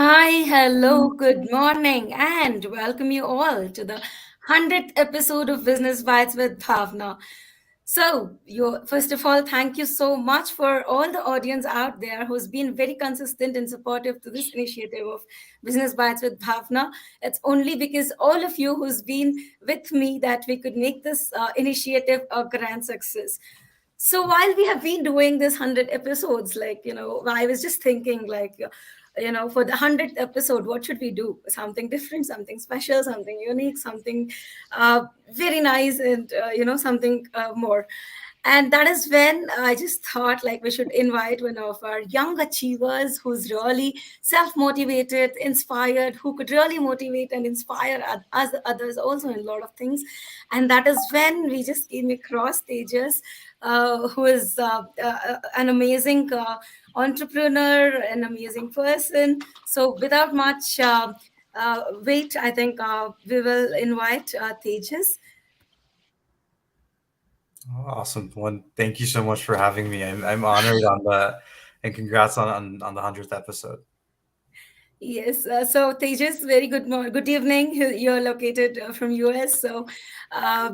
Hi, hello, good morning, and welcome you all to the 100th episode of Business Bytes with Bhavana. First of all, thank you so much for all the audience out there who's been very consistent and supportive to this initiative of Business Bytes with Bhavana. It's only because all of you who's been with me that we could make this initiative a grand success. So while we have been doing this 100 episodes, I was just thinking, for the 100th episode, what should we do? Something different, something special, something unique, something very nice, and, something more. And that is when I just thought like we should invite one of our young achievers who's really self-motivated, inspired, who could really motivate and inspire us others also in a lot of things. And that is when we just came across Tejas, who is an amazing entrepreneur, an amazing person. So without much wait, I think we will invite Tejas. Awesome. One, thank you so much for having me. I'm honored on and congrats on the 100th episode. Yes. So Tejas, very good morning, good evening. You're located from US, so uh,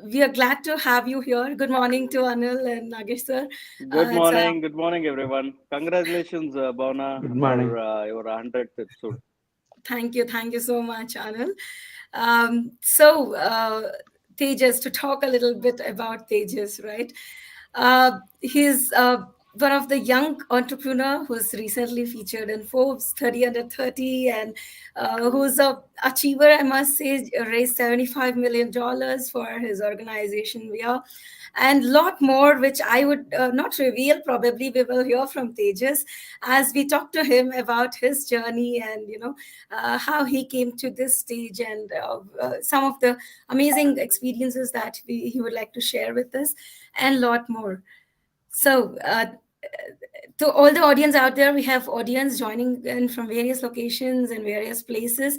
we are glad to have you here. Good morning to Anil and Nagesh sir. It's Good morning, everyone. Congratulations, Bhavana, Good for morning. your 100th episode. thank you so much, Anil. So Tejas, to talk a little bit about Tejas, right? He's one of the young entrepreneur who's recently featured in Forbes 30 under 30, and who's a achiever, I must say, raised $75 million for his organization. We are, and lot more, which I would not reveal. Probably we will hear from Tejas as we talk to him about his journey and how he came to this stage, and some of the amazing experiences that he would like to share with us, and lot more. So, to all the audience out there, we have audience joining in from various locations and various places.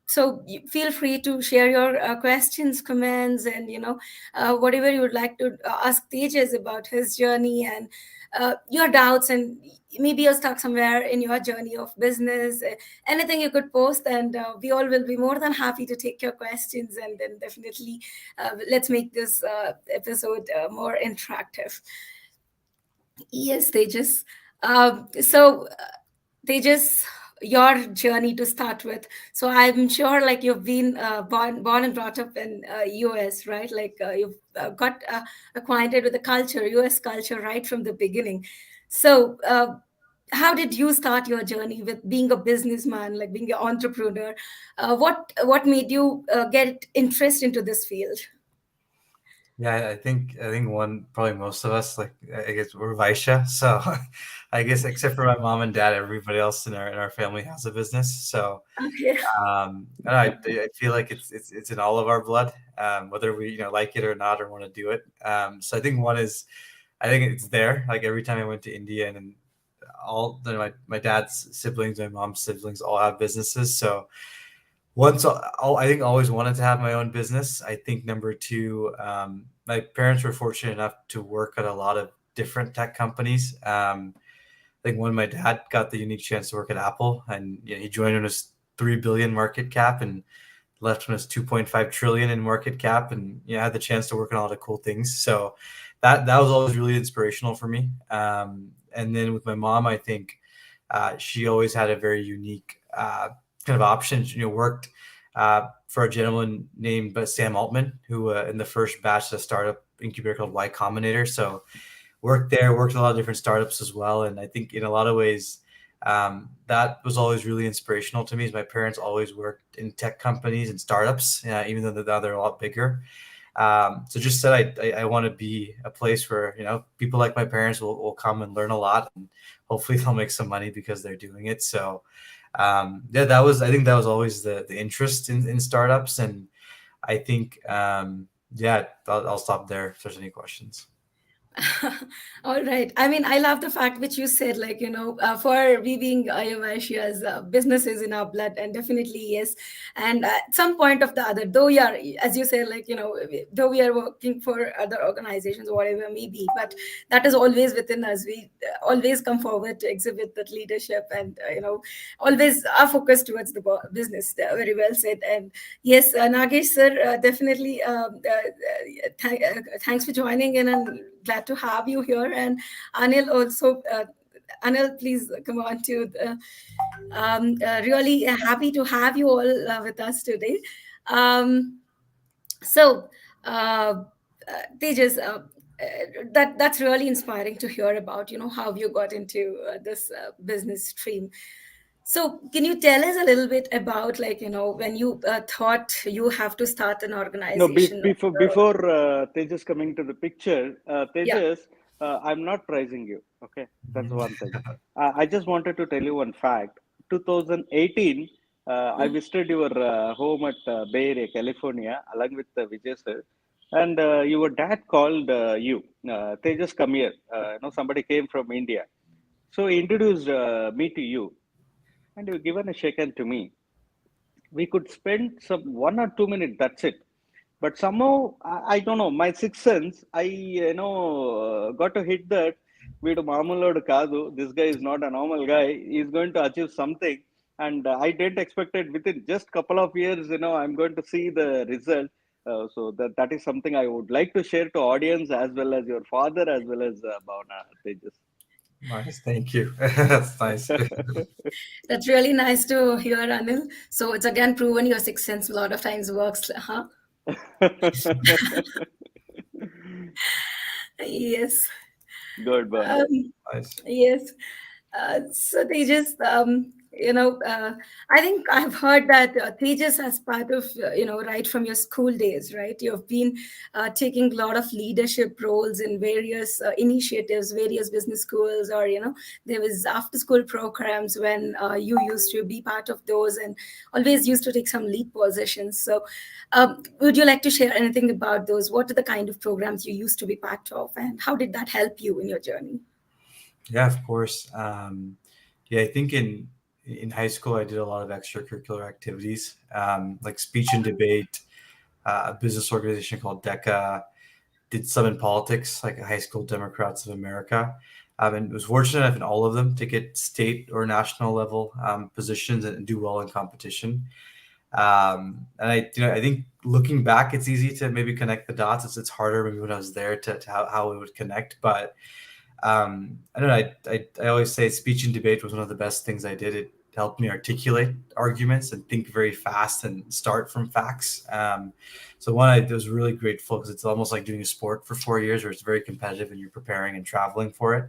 Feel free to share your questions, comments, and whatever you would like to ask Tejas about his journey, and your doubts, and maybe you're stuck somewhere in your journey of business. Anything you could post, and we all will be more than happy to take your questions, and then definitely let's make this episode more interactive. Yes, Tejas. Tejas, your journey to start with. So I'm sure, like you've been born and brought up in US, right? Like you've got acquainted with the culture, US culture, right from the beginning. So, how did you start your journey with being a businessman, like being an entrepreneur? What made you get interest into this field? Yeah, I think one probably most of us like I guess we're Vaishya, so I guess except for my mom and dad, everybody else in our family has a business. So Okay. I feel like it's in all of our blood, whether we like it or not or want to do it. So I think one is I think it's there. Like every time I went to India and my dad's siblings, my mom's siblings all have businesses. So I think always wanted to have my own business. I think number two, my parents were fortunate enough to work at a lot of different tech companies. I think when my dad got the unique chance to work at Apple, and he joined when it was 3 billion market cap and left when it was 2.5 trillion in market cap, and had the chance to work on a lot of cool things. So that was always really inspirational for me. And then with my mom, I think she always had a very unique kind of options. Worked for a gentleman named Sam Altman, who in the first batch of a startup incubator called Y Combinator. So worked there, worked in a lot of different startups as well. And I think in a lot of ways, that was always really inspirational to me. As my parents always worked in tech companies and startups, even though now they're a lot bigger. So just said I want to be a place where people like my parents will come and learn a lot, and hopefully they'll make some money because they're doing it. So yeah, I think that was always the interest in startups, and I think yeah, I'll stop there if there's any questions. All right. I mean, I love the fact which you said, like, for we being Ayurvedias, business is in our blood, and definitely yes. And at some point of the other, though we are, as you said, like, though we are working for other organizations or whatever it may be, but that is always within us. We always come forward to exhibit that leadership, and, always are focused towards the business. Very well said. And yes, Nagesh sir, definitely thanks for joining in, and glad to have you here. And Anil also, Anil, please come on to the, really happy to have you all with us today. Um, so, uh, Tejas, that's really inspiring to hear about, how you got into this business stream. So, can you tell us a little bit about, like, when you thought you have to start an No, organization? before Tejas coming to the picture, Yeah. Tejas, I'm not praising you. Okay, that's one thing. I just wanted to tell you one fact. 2018, I Mm. visited your home at Bay Area, California, along with Vijay sir, and your dad called you. Tejas, come here. Somebody came from India, so he introduced me to you, and you given a shake hand to me. We could spend some 1 or 2 minutes, that's it. But somehow I don't know, my sixth sense, I got to hit that వీడు మామూలోడు కాదు, this guy is not a normal guy, he's going to achieve something. And I didn't expect it within just couple of years, I'm going to see the result. So that is something I would like to share to audience, as well as your father, as well as Bhavana, Tejas. Nice, thank you. That's nice. That's really nice to hear, Anil. So it's again proven your sixth sense a lot of times works, huh? Yes. Good, Bhavana. Nice. Yes. So Tejas, I think I've heard that Tejas, as part of, right from your school days, right? You've been taking a lot of leadership roles in various initiatives, various business schools, or, there was after school programs when you used to be part of those, and always used to take some lead positions. So would you like to share anything about those? What are the kind of programs you used to be part of, and how did that help you in your journey? Yeah, of course. Yeah, I think in high school I did a lot of extracurricular activities, like speech and debate, a business organization called DECA. Did some in politics, like High School Democrats of America, and was fortunate enough in all of them to get state or national level positions and do well in competition. And I think looking back, it's easy to maybe connect the dots. It's harder maybe when I was there to how it would connect, but I don't know. I always say speech and debate was one of the best things I did. It helped me articulate arguments and think very fast and start from facts. So one, I was really grateful because it's almost like doing a sport for 4 years, where it's very competitive and you're preparing and traveling for it.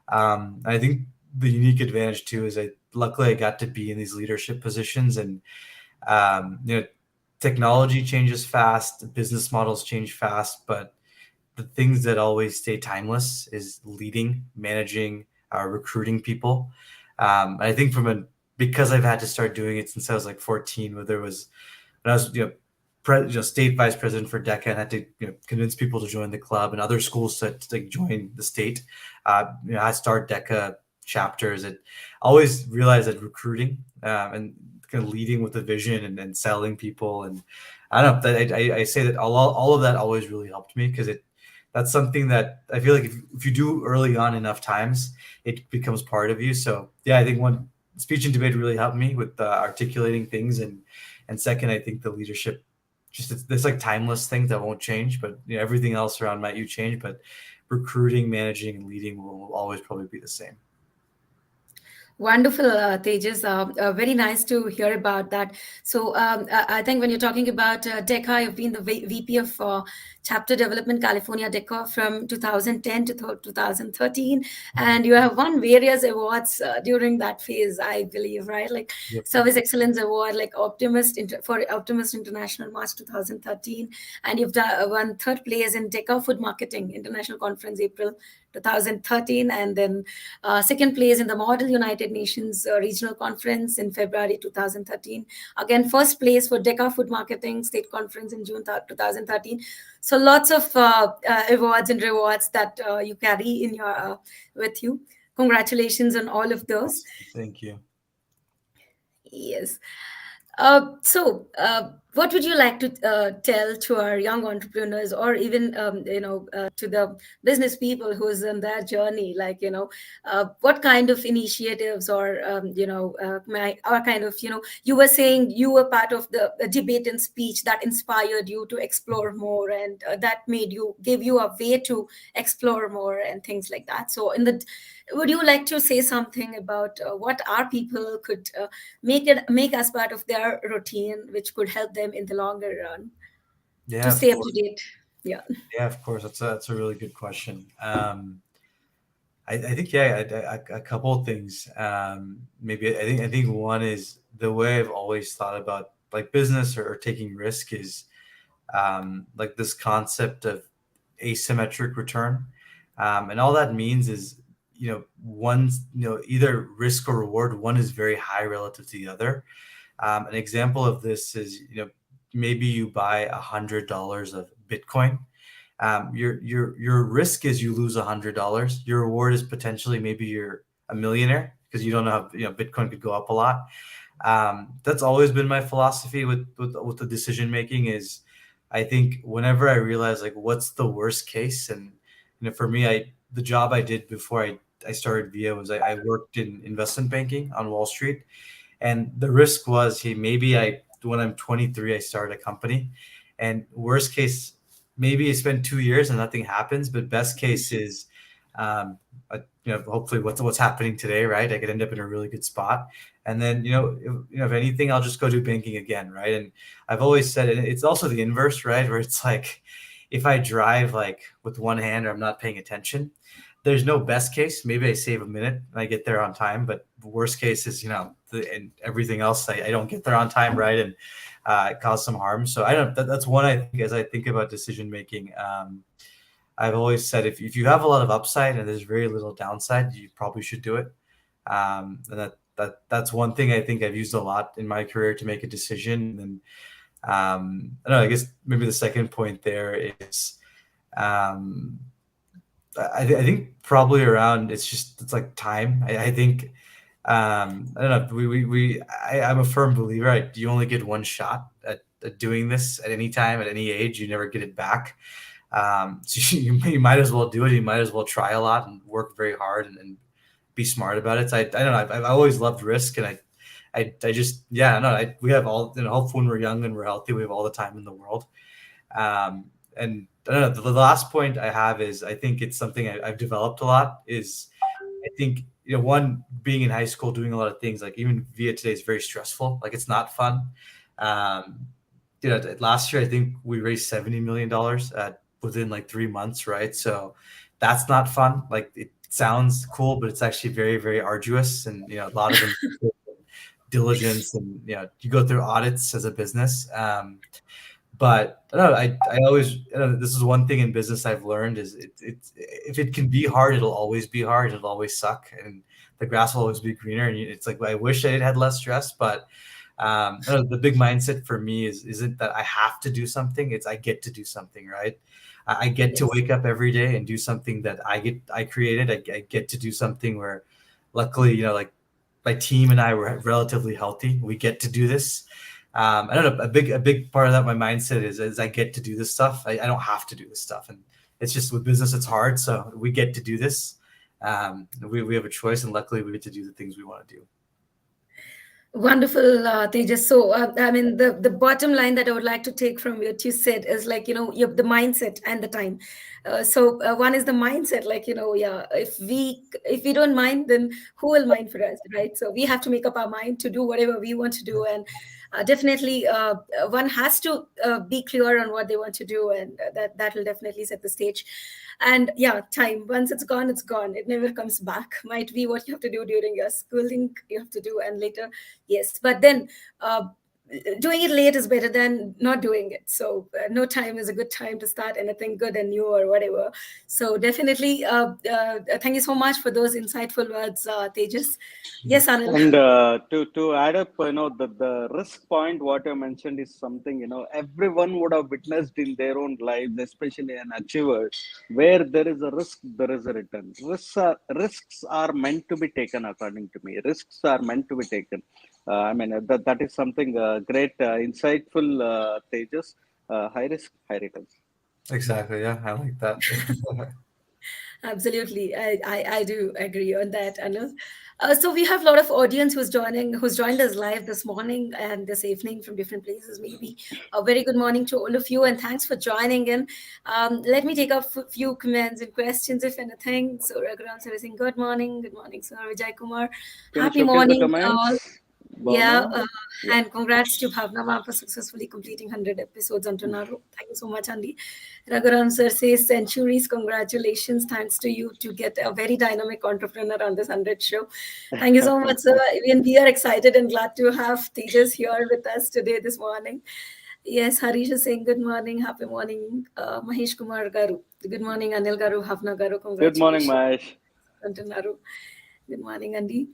I think the unique advantage too is luckily I got to be in these leadership positions, and technology changes fast, business models change fast, but the things that always stay timeless is leading, managing, recruiting people. I think because I've had to start doing it since I was like 14, whether it was when I was state vice president for DECA and had to convince people to join the club, and other schools to join the state. I start DECA chapters. It always realized that recruiting and kind of leading with a vision and selling people, and I don't know. I say that all of that always really helped me, because that's something that I feel like if you do early on enough times, it becomes part of you. So yeah, I think one, speech and debate really helped me with articulating things, and second, I think the leadership, just it's like timeless things that won't change, but everything else around might you change, but recruiting, managing, and leading will always probably be the same. Wonderful, Tejas. Very nice to hear about that. So, I think when you're talking about DECA, you've been the VP of Chapter Development California DECA from 2010 to 2013, and you have won various awards during that phase, I believe, right? Like Yep. Service Excellence Award, like for Optimist International March 2013, and you've won third place in DECA Food Marketing International Conference April 2013, and then second place in the Model United United Nations Regional Conference in February 2013. Again, first place for Deca Food Marketing State Conference in June 2013. So lots of awards and rewards that you carry in your with you. Congratulations on all of those. Awesome. Thank you. Yes. What would you like to tell to our young entrepreneurs, or even to the business people who's in their journey? Like, what kind of initiatives, or or kind of, you were saying you were part of the debate and speech that inspired you to explore more, and that gave you a way to explore more and things like that. So, would you like to say something about what our people could make as part of their routine, which could help them in the longer run to Yeah, of stay up to course. date? Yeah. Yeah, of course. That's a really good question. I think yeah, a couple of things. Maybe I think one is the way I've always thought about like business or taking risk is like this concept of asymmetric return, and all that means is one's either risk or reward. One is very high relative to the other. An example of this is maybe you buy $100 of Bitcoin. Your risk is you lose $100. Your reward is potentially maybe you're a millionaire because you don't know how Bitcoin could go up a lot. That's always been my philosophy with the decision making. Is I think whenever I realize like what's the worst case, and for me, the job I did before I started VIA was I worked in investment banking on Wall Street, and the risk was, hey, maybe when I'm 23, I start a company, and worst case, maybe I spend 2 years and nothing happens. But best case is, hopefully what's happening today, right? I could end up in a really good spot, and then if anything, I'll just go do banking again, right? And I've always said it's also the inverse, right? Where it's like, if I drive like with one hand or I'm not paying attention, there's no best case. Maybe I save a minute and I get there on time, but the worst case is, and everything else, I don't get there on time, right? And cause some harm. So that's one, I think, as I think about decision making. I've always said if you have a lot of upside and there's very little downside, you probably should do it. And that's one thing I think I've used a lot in my career to make a decision. And I don't know, I guess maybe the second point there is, I think probably around it's like time. I think I don't know. I'm a firm believer. You only get one shot at doing this at any time, at any age. You never get it back. So you might as well do it. You might as well try a lot and work very hard and be smart about it. So I don't know. I've always loved risk, and I just no. We have all hopefully when we're young and we're healthy, we have all the time in the world. And I don't know. The last point I have is I think it's something I've developed a lot. Is I think one, being in high school, doing a lot of things like even VIA today is very stressful. Like it's not fun. Last year I think we raised $70 million within like 3 months, right? So that's not fun. Like it sounds cool, but it's actually very, very arduous, and a lot of diligence, and you go through audits as a business. But I don't know, I always, this is one thing in business I've learned is it's if it can be hard, it'll always be hard. It'll always suck, and the grass will always be greener. And it's like, I wish I had less stress, but I don't know, the big mindset for me isn't that I have to do something. It's I get to do something, right? I get to Yes. wake up every day and do something that I created. I get to do something where, luckily, like my team and I were relatively healthy. We get to do this. I don't know. A big part of that, my mindset is I get to do this stuff. I don't have to do this stuff, and it's just with business, it's hard. So we get to do this. We have a choice, and luckily, we get to do the things we want to do. Wonderful, Tejas. So, I mean, the bottom line that I would like to take from what you said is like, you have the mindset and the time. One is the mindset, like, yeah, if we don't mind, then who will mind for us, right? So we have to make up our mind to do whatever we want to do, and definitely one has to be clear on what they want to do, and that will definitely set the stage. And yeah, time, once it's gone, it's gone. It never comes back. Might be what you have to do during your schooling, you have to do, and later, yes. But then doing it late is better than not doing it. So no time is a good time to start anything good and new or whatever. So definitely, thank you so much for those insightful words, Tejas. Yes, Anil. And to add up, the risk point what you mentioned is something everyone would have witnessed in their own lives, especially an achiever, where there is a risk, there is a return. Risks are meant to be taken, according to me. Risks are meant to be taken. I mean that is something great, insightful, Tejas. High risk, high returns. Exactly. Yeah, I like that. Absolutely, I do agree on that, Anil. So we have a lot of audience who's joined us live this morning and this evening from different places. Maybe a very good morning to all of you, and thanks for joining in. Let me take up a few comments and questions, if anything. So Raghuram sir is saying, good morning, sir. Vijay Kumar, Can you happy showcase the morning, all. comments, Yeah, Bhavana? Yeah. and congrats to Bhavana ma'am for successfully completing 100 episodes on Naru. Thank you so much, Andy. Raghuram sir says centuries. Congratulations. Thanks to you to get a very dynamic entrepreneur on this 100 show. Thank you so much, sir. Even we are excited and glad to have Tejas here with us today this morning. Yes, Harish is saying good morning, happy morning. Mahesh Kumar Garu. Good morning, Anil Garu, Bhavna Garu. Good morning, Congratulations. Mahesh. Naru. Good morning, Andy.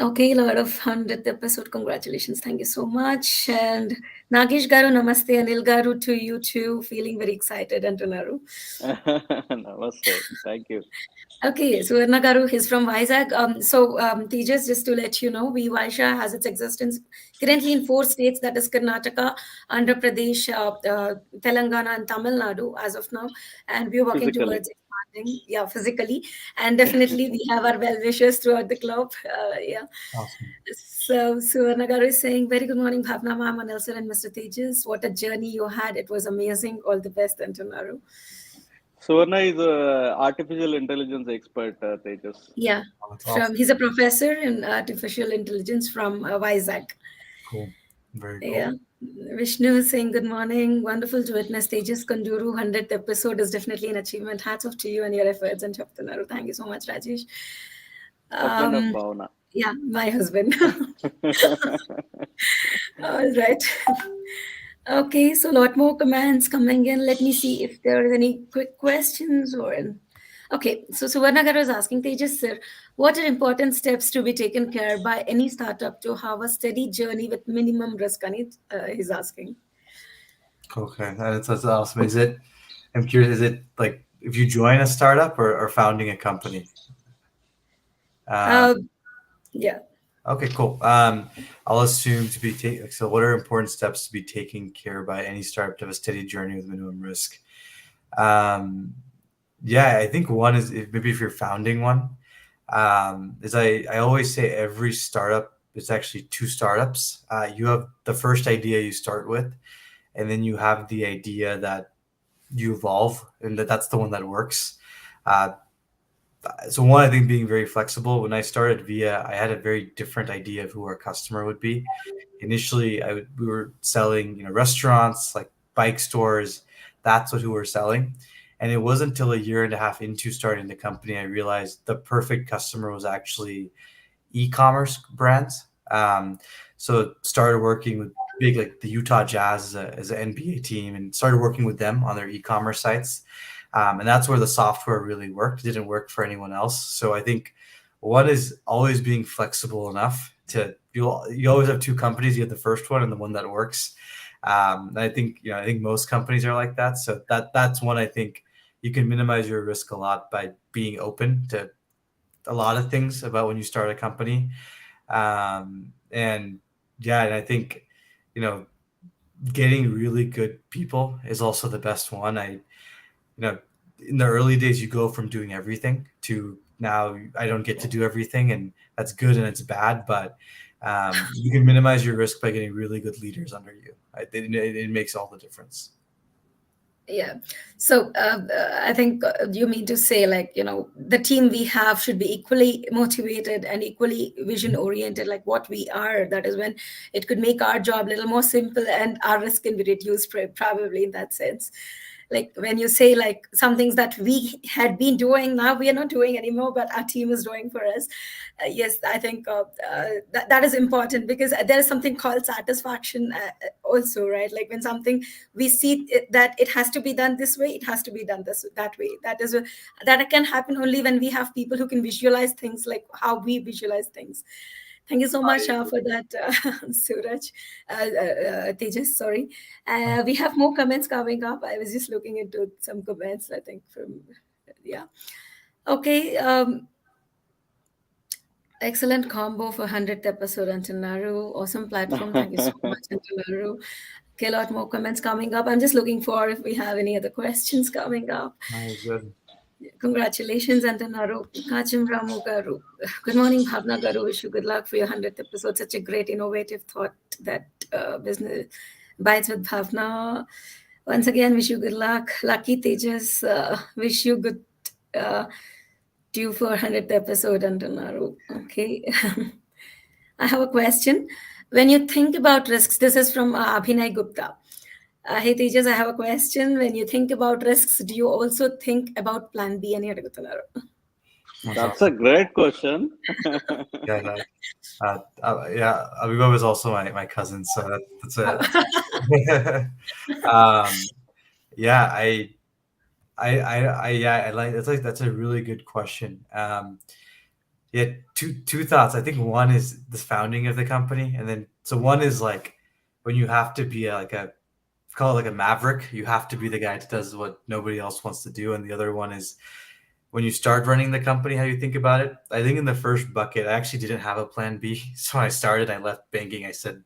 Okay, Lord of 100th episode. Congratulations. Thank you so much. And Nagesh Garu, namaste. Anil Garu to you too. Feeling very excited, Antonaru. Namaste. Thank you. Okay, so Varna Garu is from Vizag. Tejas, just to let you know, Vaisha has its existence currently in 4 states, that is Karnataka, Andhra Pradesh, Telangana, and Tamil Nadu as of now. And we're working Physically. towards expanding, yeah, physically. And definitely we have our well wishers throughout the club. Yeah. Awesome. So Suvarna Garu is saying, very good morning, Bhavna ma'am, Anil sir, and Mr. Tejas. What a journey you had. It was amazing. All the best, Antonaru. Suvarna is a artificial intelligence expert, Tejas. Yeah, Oh, that's from awesome. he's a professor in artificial intelligence from Vizag. Cool. Very Yeah. cool. Vishnu is saying good morning. Wonderful to witness Tejas Konduru 100th episode is definitely an achievement. Hats off to you and your efforts and Chaptanaru. Thank you so much, Rajesh. Husband of Um, Bhavana. yeah, my husband. All right. Okay, so a lot more comments coming in. Let me see if there are any quick questions or. Okay, so Suvarna Garu is asking Tejas sir, what are important steps to be taken care by any startup to have a steady journey with minimum risk? Anit, he's asking. Okay, that's awesome. Is it? I'm curious. Is it like if you join a startup or founding a company? Um, Uh, yeah. okay, cool. I'll assume to be taken. So, what are important steps to be taken care by any startup to have a steady journey with minimum risk? Um, yeah, I think one is maybe if you're founding one, is I always say every startup is actually two startups. You have the first idea you start with, and then you have the idea that you evolve, and that's the one that works. Uh, so one, I think being very flexible. When I started Via, I had a very different idea of who our customer would be. Initially, we were selling, restaurants like bike stores. That's what who we're selling. And it wasn't until a year and a half into starting the company I realized the perfect customer was actually e-commerce brands. So started working with big like the Utah Jazz as an NBA team, and started working with them on their e-commerce sites. And that's where the software really worked. It didn't work for anyone else. So I think one is always being flexible enough to you always have two companies. You have the first one and the one that works. And I think most companies are like that. So that's one I think you can minimize your risk a lot by being open to a lot of things about when you start a company. And yeah, and I think, you know, getting really good people is also the best one. In the early days, you go from doing everything to now I don't get to do everything, and that's good and it's bad, but you can minimize your risk by getting really good leaders under you. It makes all the difference. Yeah. So I think you mean to say, like, the team we have should be equally motivated and equally vision oriented, like what we are. That is when it could make our job a little more simple and our risk can be reduced, probably in that sense. like when you say like some things that we had been doing, now we are not doing anymore, but our team is doing for us. Yes, I think that is important, because there is something called satisfaction also, right? Like when something we see that it has to be done this way, it has to be done that way. That can happen only when we have people who can visualize things like how we visualize things. Thank you so much I for that, Suraj, Tejas. Sorry, we have more comments coming up. I was just looking into some comments. I think from yeah. Okay. Excellent combo for 100th episode, Antinaru. Awesome platform. Thank you so much, Antinaru. Okay, a lot more comments coming up. I'm just looking for if we have any other questions coming up. good. Congratulations, Antinaru. Kachim Ramu Garu. Good morning, Bhavna Garu. Wish you good luck for your 100th episode. Such a great, innovative thought that business bites with Bhavna. Once again, wish you good luck. Lucky Tejas, wish you good. Uh, due for 100th episode, Antinaru. Okay. I have a question. When you think about risks, this is from Abhinay Gupta. Hey Tejas, I have a question. When you think about risks, do you also think about plan B? Ani adugutunnaru. That's That's a awesome. great question. Yeah, yeah. Aviva was also my cousin, so that's yeah. I like that's a really good question. Yeah, two thoughts. I think one is the founding of the company, and then so one is like when you have to be like a call it like a maverick. You have to be the guy that does what nobody else wants to do, and the other one is when you start running the company, how you think about it. I think in the first bucket, I actually didn't have a plan B. So when I started, I left banking. I said,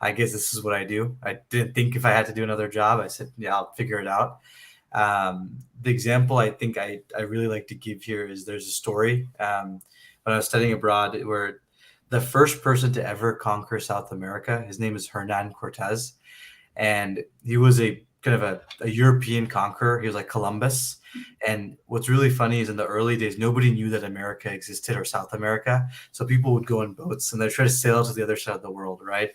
I guess this is what I do. I didn't think if I had to do another job. I said, yeah, I'll figure it out. The example I think I really like to give here is there's a story when I was studying abroad where the first person to ever conquer South America, his name is Hernan Cortez, and he was a kind of a European conqueror. He was like Columbus. And what's really funny is in the early days, nobody knew that America existed or South America. So people would go in boats and they'd try to sail to the other side of the world, right?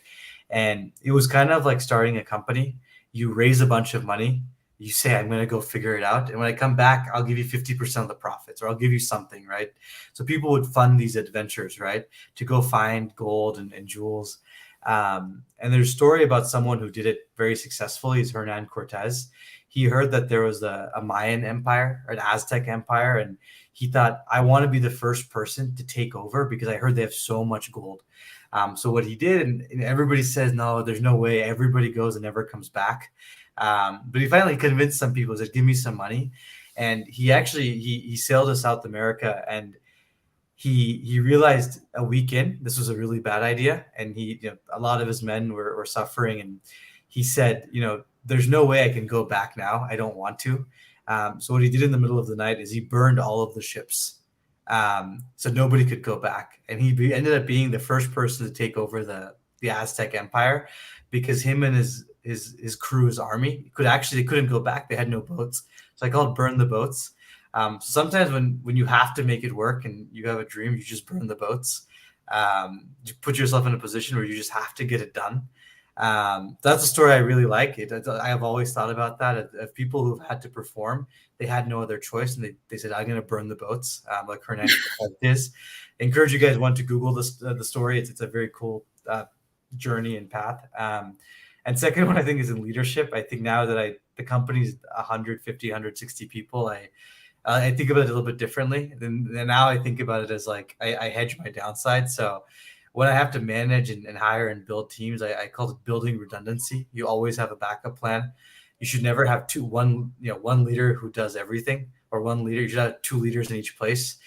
And it was kind of like starting a company. You raise a bunch of money, you say, I'm going to go figure it out. And when I come back, I'll give you 50% of the profits, or I'll give you something, right? So people would fund these adventures, right? To go find gold and jewels. And there's a story about someone who did it very successfully, is Hernan Cortez. He heard that there was a Mayan empire or an Aztec empire, and he thought, I want to be the first person to take over because I heard they have so much gold. So what he did, and everybody says, no, there's no way. Everybody goes and never comes back. But he finally convinced some people, said, give me some money. And he actually, he sailed to South America, and he realized a week in this was a really bad idea, and a lot of his men were suffering, and he said, there's no way I can go back now. I don't want to. So what he did in the middle of the night is he burned all of the ships, so nobody could go back, and he ended up being the first person to take over the Aztec Empire, because him and his crew, his army, they couldn't go back. They had no boats, so I call it burn the boats. So sometimes when you have to make it work and you have a dream, you just burn the boats. You put yourself in a position where you just have to get it done. That's a story I really like. I have always thought about that of people who've had to perform. They had no other choice, and they said, I'm going to burn the boats, like Hernan is. I encourage you guys to Google this, the story. It's a very cool journey and path. And second one, I think, is in leadership. I think now that the company's 150, 160 people, I think about it a little bit differently. And now I think about it as like I hedge my downside. So when I have to manage and hire and build teams, I call it building redundancy. You always have a backup plan. You should never have one leader who does everything, or one leader. You should have two leaders in each place,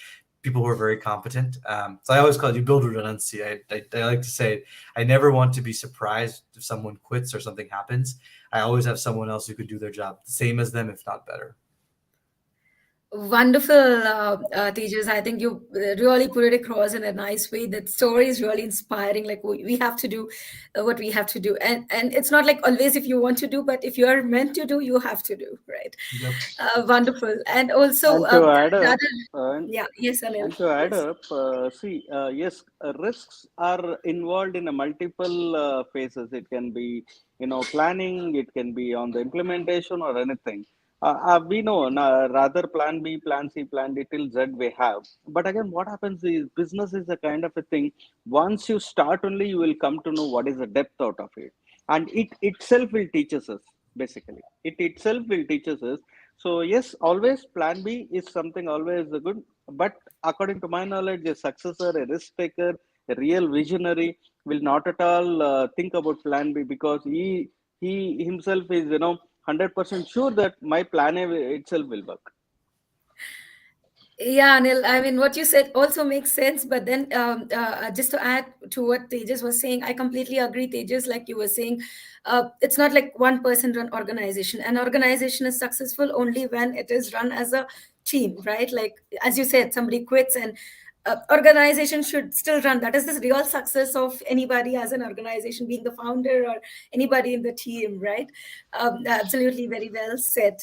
people who are very competent. So I always call it, you build redundancy. I like to say, I never want to be surprised if someone quits or something happens. I always have someone else who could do their job the same as them, if not better. Wonderful, Tejas. I think you really put it across in a nice way. That story is really inspiring. Like we have to do what we have to do, and it's not like always if you want to do, but if you are meant to do, you have to do, right? Yep. Wonderful, and also And to add up, yeah, yes, Anil, and to add yes. up, yes, risks are involved in a multiple phases. It can be, planning. It can be on the implementation or anything. We know rather plan B, plan C, plan D till Z we have. But again, what happens is business is a kind of a thing. Once you start only, you will come to know what is the depth out of it, and it itself will teaches us. Basically, it itself will teaches us. So yes, always plan B is something always good. But according to my knowledge, a successor, a risk taker, a real visionary will not at all think about plan B, because he himself is 100% sure that my plan A itself will work. Yeah, Anil, I mean, what you said also makes sense. But then, just to add to what Tejas was saying, I completely agree, Tejas. Like you were saying, it's not like one person run organization. An organization is successful only when it is run as a team, right? Like, as you said, somebody quits and organization should still run. That is the real success of anybody as an organization, being the founder or anybody in the team, right? Absolutely, very well said.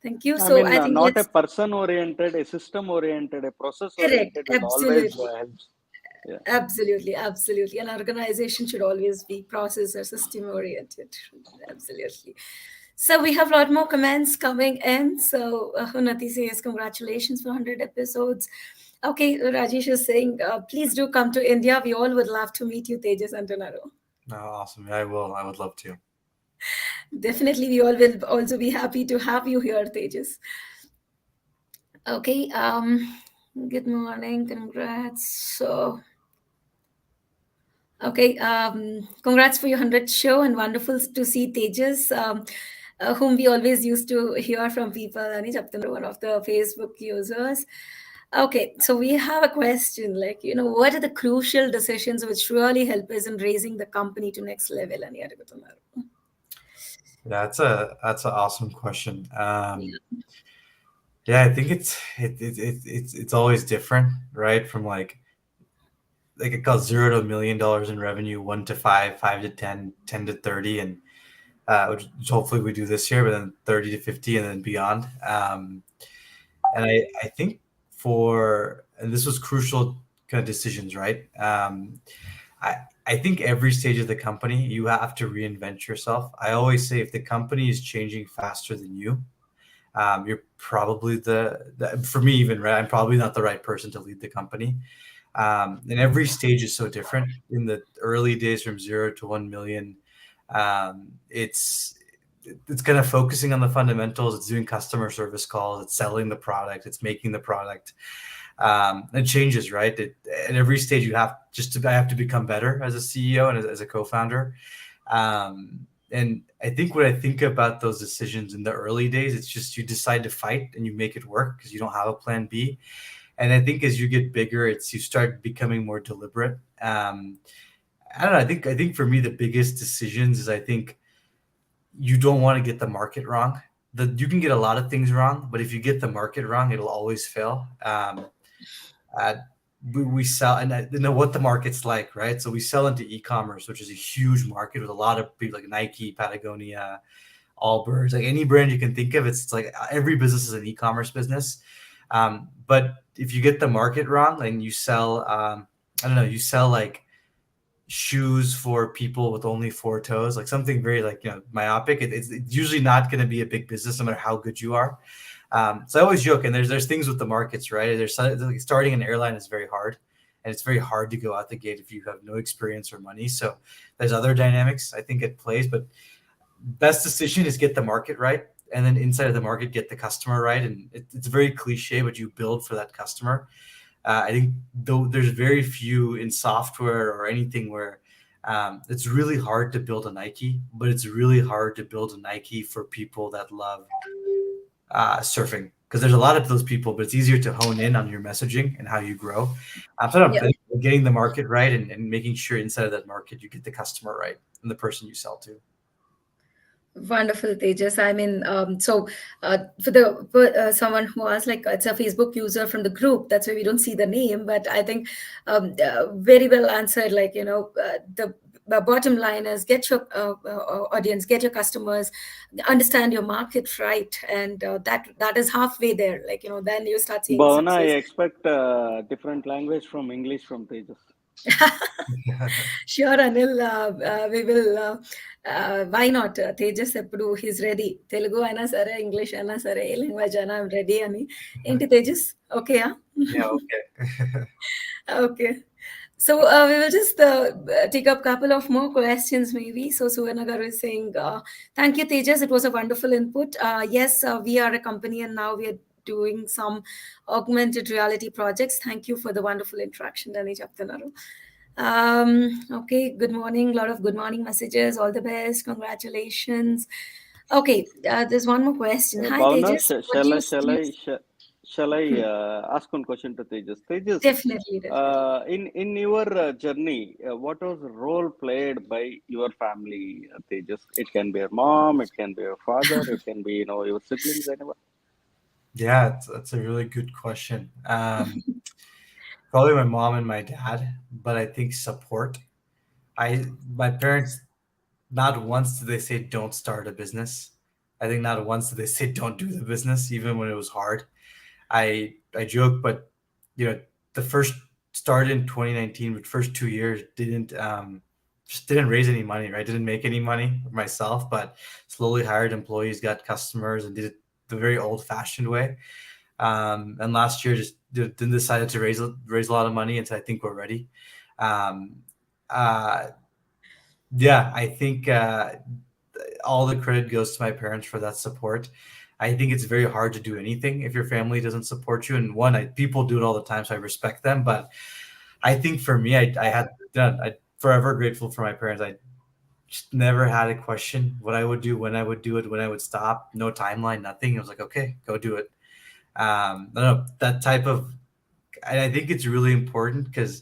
Thank you. I So mean, I think not a let's person oriented, a system oriented, a process correct. oriented will always Absolutely. helps. Yeah. Absolutely. Absolutely. An organization should always be process or system oriented. Absolutely. So we have a lot more comments coming in. So Hunati says, congratulations for 100 episodes. Okay, Rajesh is saying, please do come to India. We all would love to meet you, Tejas and Tonaro. No, awesome. Yeah, I will. I would love to. Definitely, we all will also be happy to have you here, Tejas. Okay. Good morning. Congrats. So, okay. Congrats for your 100th show and wonderful to see Tejas, whom we always used to hear from people. Ani Chaptanaru, one of the Facebook users. Okay, so we have a question like, what are the crucial decisions which really help us in raising the company to next level? Ani Adugutunnaru. Yeah, that's an awesome question. Yeah. Yeah, I think it's always different, right? From like it got $0 to $1 million in revenue, 1 to 5, 5 to 10, 10 to 30, and which hopefully we do this year, but then 30 to 50 and then beyond. And I think and this was crucial kind of decisions, right? I I think every stage of the company you have to reinvent yourself. I always say if the company is changing faster than you, you're probably for me even, right, I'm probably not the right person to lead the company. And every stage is so different. In the early days, from 0 to 1 million, it's kind of focusing on the fundamentals. It's doing customer service calls. It's selling the product. It's making the product. It changes, right? At every stage, I have to become better as a CEO and as a co-founder. And I think when I think about those decisions in the early days, it's just you decide to fight and you make it work because you don't have a plan B. And I think as you get bigger, you start becoming more deliberate. I don't know. I think for me, the biggest decisions is I think you don't want to get the market wrong. You can get a lot of things wrong, but if you get the market wrong, it'll always fail. Uh, we sell, and I know what the market's like, right? So we sell into e-commerce, which is a huge market with a lot of people like Nike, Patagonia, Allbirds, like any brand you can think of. It's like every business is an e-commerce business. But if you get the market wrong and you sell, I don't know, you sell like shoes for people with only 4 toes, like something very myopic, it's usually not going to be a big business no matter how good you are. So I always joke, and there's things with the markets, right? Like starting an airline is very hard, and it's very hard to go out the gate if you have no experience or money. So there's other dynamics I think it plays, but best decision is get the market right, and then inside of the market get the customer right. And it's very cliche, but you build for that customer. I think though there's very few in software or anything where it's really hard to build a Nike, but it's really hard to build a Nike for people that love surfing, because there's a lot of those people, but it's easier to hone in on your messaging and how you grow. So I Yeah. think getting the market right and making sure inside of that market you get the customer right and the person you sell to. Wonderful, Tejas. I mean, so for someone who asked, like, it's a Facebook user from the group. That's why we don't see the name, but I think very well answered. Like, the bottom line is get your audience, get your customers, understand your market right, and that is halfway there. Like, then you start seeing Bhavana, I success. expect different language from English from Tejas. Sure, Anil. We will. Why not? Tejas ఎప్పుడు he's ready. Telugu అయినా సరే, English అయినా సరే, ఏ language అయినా I'm ready అని. ఏంటి Tejas? ఓకేయా? Yeah, okay. Okay. So we will just take up a couple of more questions maybe. So Suvarna Garu is saying, thank you Tejas, it was a wonderful input. Yes, we are a company and now we are doing some augmented reality projects. Thank you for the wonderful interaction. Ani cheptunnaru. Okay, good morning. A lot of good morning messages. All the best. Congratulations. Okay, there's one more question. Hi Bhavana, Tejas, what do you see? shall I Hmm, ask one question to Tejas? Tejas, definitely, definitely. in your journey, what was the role played by your family, Tejas? It can be your mom, it can be your father, it can be your siblings, anyone. Yeah, that's a really good question. Probably my mom and my dad, but I think support. My parents, not once did they say don't start a business. I think not once did they say don't do the business, even when it was hard. I joke, but you know, the first started in 2019, but first 2 years didn't just didn't raise any money, right? Didn't make any money myself, but slowly hired employees, got customers, and did it the very old fashioned way. And last year just didn't decided to raise a lot of money, and so I think we're ready. Um, uh, yeah, I think all the credit goes to my parents for that support. I think it's very hard to do anything if your family doesn't support you. And one, people do it all the time, so I respect them. But I think for me, I had done. I forever grateful for my parents. I just never had a question what I would do, when I would do it, when I would stop. No timeline, nothing. I was like, okay, go do it. I don't know that type of. And I think it's really important because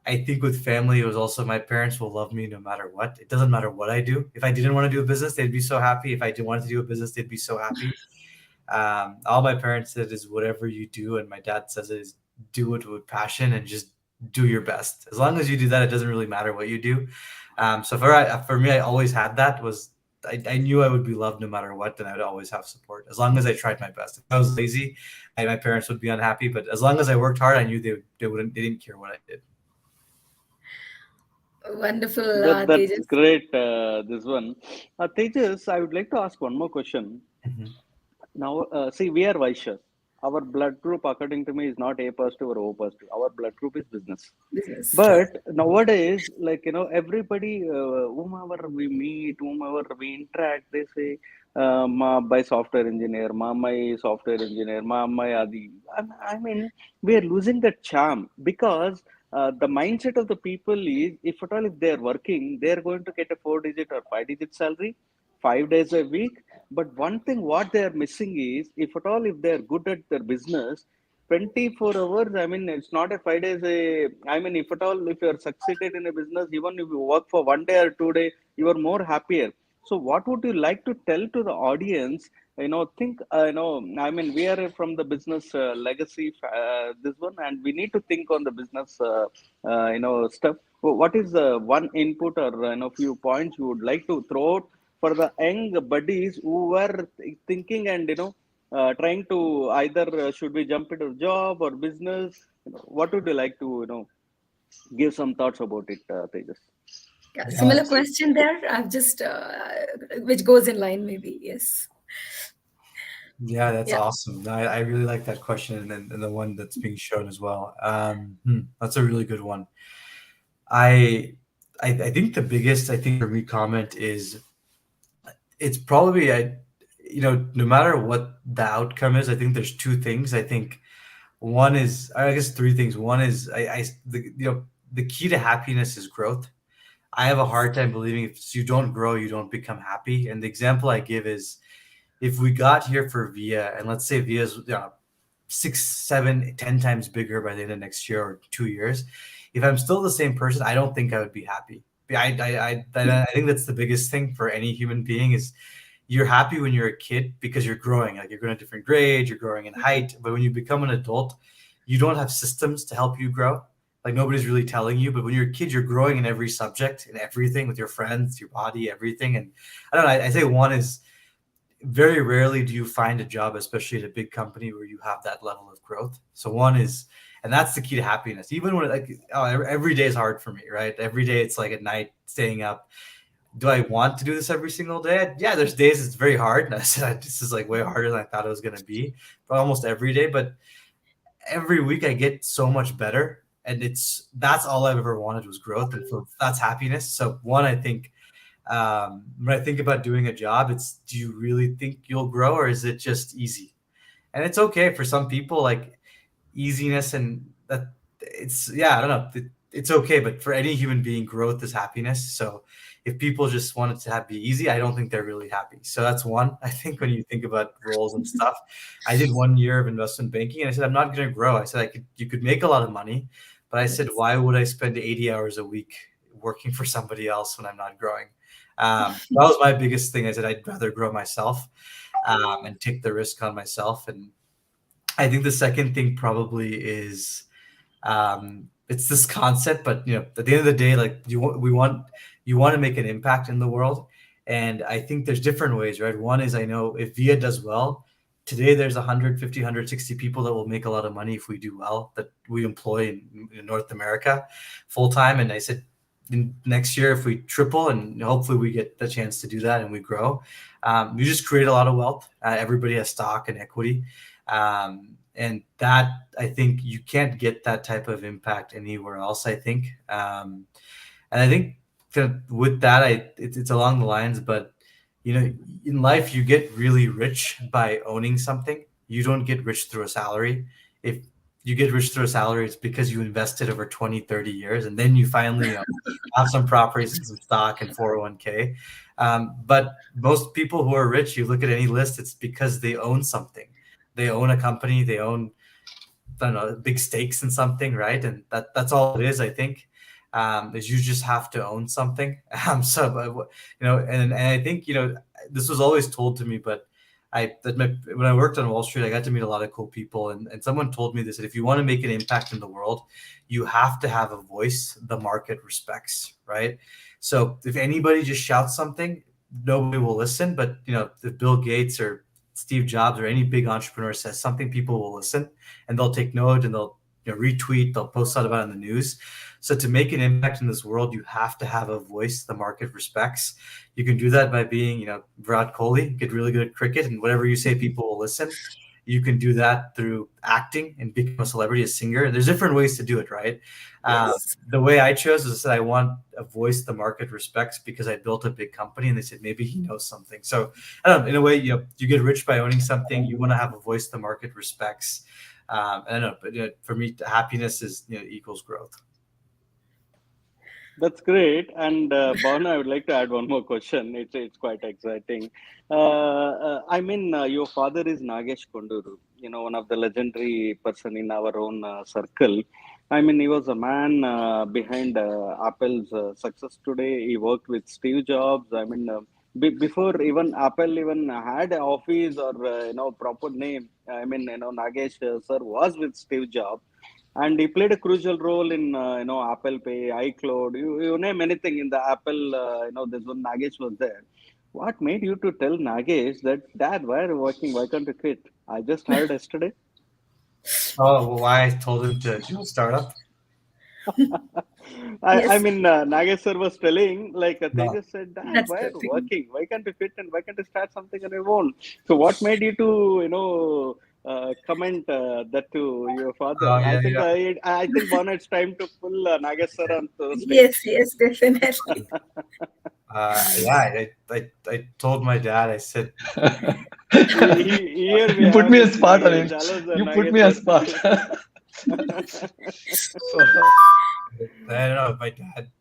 I think with family, it was also my parents will love me no matter what. It doesn't matter what I do. If I didn't want to do a business, they'd be so happy. If I didn't want to do a business, they'd be so happy. All my parents said is whatever you do, and my dad says is do it with passion and just do your best. As long as you do that, it doesn't really matter what you do. So for me, I always had that. I knew I would be loved no matter what, and I would always have support as long as I tried my best. If I was lazy, my parents would be unhappy. But as long as I worked hard, I knew they didn't care what I did. Wonderful, That's Tejas. great. This one, Tejas. I would like to ask one more question. Mhm. Now, see, we are Vaishyas. Our blood group, according to me, is not A positive or O positive. Our blood group is business. Business. But nowadays, like everybody, whomever we meet, whomever we interact, they say, "Ma, by software engineer, ma, my software engineer, ma, my adi." And I mean, we are losing that charm because the mindset of the people is, if at all if they are working, they are going to get a 4-digit or 5-digit salary, 5 days a week. But one thing what they are missing is, if at all if they are good at their business, 24 hours, I mean, it's not a 5 days. I mean, if at all, if you are succeeded in a business, even if you work for 1 day or 2 day, you are more happier. So, what would you like to tell to the audience? Think, I mean, we are from the business legacy, this one, and we need to think on the business, stuff. What is the one input or, few points you would like to throw out for the young buddies who were thinking and, trying to either should we jump into job or business? What would you like to give some thoughts about it, Tejas? Yeah, Yeah, similar question there. I've just which goes in line, maybe. Yes. yeah, that's Yeah. awesome. No, I really like that question, and the one that's being shown as well. That's a really good one. I, I think the biggest I think for me comment is it's probably no matter what the outcome is, I think there's two things. I think one is I guess three things. One is the key to happiness is growth. I have a hard time believing if you don't grow, you don't become happy. And the example I give is if we got here for Via, and let's say Via's 6, 7, 10 times bigger by the end of next year or 2 years, if I'm still the same person, I don't think I would be happy. I think that's the biggest thing for any human being is you're happy when you're a kid because you're growing, like you're going at different grades, you're growing in height. But when you become an adult, you don't have systems to help you grow. Like nobody's really telling you. But when you're a kid, you're growing in every subject, in everything with your friends, your body, everything. And I don't know. I say one is very rarely do you find a job, especially at a big company, where you have that level of growth. So one is, and that's the key to happiness. Even when like, oh, every day is hard for me, right? Every day it's like at night staying up. Do I want to do this every single day? Yeah, there's days it's very hard. And I said this is like way harder than I thought it was going to be, but almost every day. But every week I get so much better, and that's all I've ever wanted was growth, and so that's happiness. So one, I think when I think about doing a job, it's, do you really think you'll grow, or is it just easy? And it's okay for some people, like easiness, and that it's, yeah, I don't know, it's okay. But for any human being, growth is happiness. So if people just want it to be easy, I don't think they're really happy. So that's one. I think when you think about roles and stuff, I did 1 year of investment banking, and I said I'm not going to grow. I said you could make a lot of money, but I said, why would I spend 80 hours a week working for somebody else when I'm not growing? That was my biggest thing. I said I'd rather grow myself, and take the risk on myself. And I think the second thing probably is, it's this concept, but at the end of the day, like you want to make an impact in the world. And I think there's different ways, right? One is, I know if VIA does well today, there's 150, 160 people that will make a lot of money if we do well, that we employ in North America full time. And I said, next year, if we triple, and hopefully we get the chance to do that and we grow, we just create a lot of wealth. Everybody has stock and equity. And that, I think you can't get that type of impact anywhere else, I think. And I think with that, it's along the lines, but in life, you get really rich by owning something. You don't get rich through a salary. If you get rich through a salary, it's because you invested over 20, 30 years, and then you finally have some properties and some stock and 401k. But most people who are rich, you look at any list, it's because they own something. They own a company, they own, I don't know, big stakes in something, right? And that's all it is, I think. Is you just have to own something. And I think, this was always told to me, but when I worked on Wall Street, I got to meet a lot of cool people, and someone told me this, that if you want to make an impact in the world, you have to have a voice the market respects, right? So if anybody just shouts something, nobody will listen. But if Bill Gates or Steve Jobs or any big entrepreneur says something, people will listen, and they'll take note, and they'll retweet, they'll post out about it in the news. So to make an impact in this world, you have to have a voice the market respects. You can do that by being, Virat Kohli, get really good at cricket, and whatever you say, people will listen. You can do that through acting and become a celebrity, a singer. There's different ways to do it, right? Yes. The way I chose is that I want a voice the market respects, because I built a big company, and they said maybe he knows something. So I don't know, in a way, you get rich by owning something. You want to have a voice the market respects. I don't know, but for me, happiness is equals growth. That's great. And Bhavana, I would like to add one more question. It's quite exciting. Your father is Nagesh Konduru, one of the legendary person in our own circle. He was a man behind Apple's success today. He worked with Steve Jobs. Before even Apple even had an office or proper name. Nagesh sir was with Steve Jobs, and he played a crucial role in Apple Pay, iCloud. You name anything in the Apple. This one Nagesh was there. What made you to tell Nagesh that, Dad, why are you working? Why can't you quit? I just heard yesterday. Oh, well, why I told him to do a startup? Yes, Nagesh sir was telling, like, they No. just said, Dad, that's why are the you thing. working? Why can't you quit, and why can't you start something on your own? So, what made you to, comment that to your father? Oh, I yeah, think yeah. I think Bhavana, it's time to pull Nagesh sir onto Yes, stage. yes, definitely. Yeah, I told my dad, I said, Here we You put have me this as part, Anil. jealous You put Nagesh me sir. as part. So, I don't know,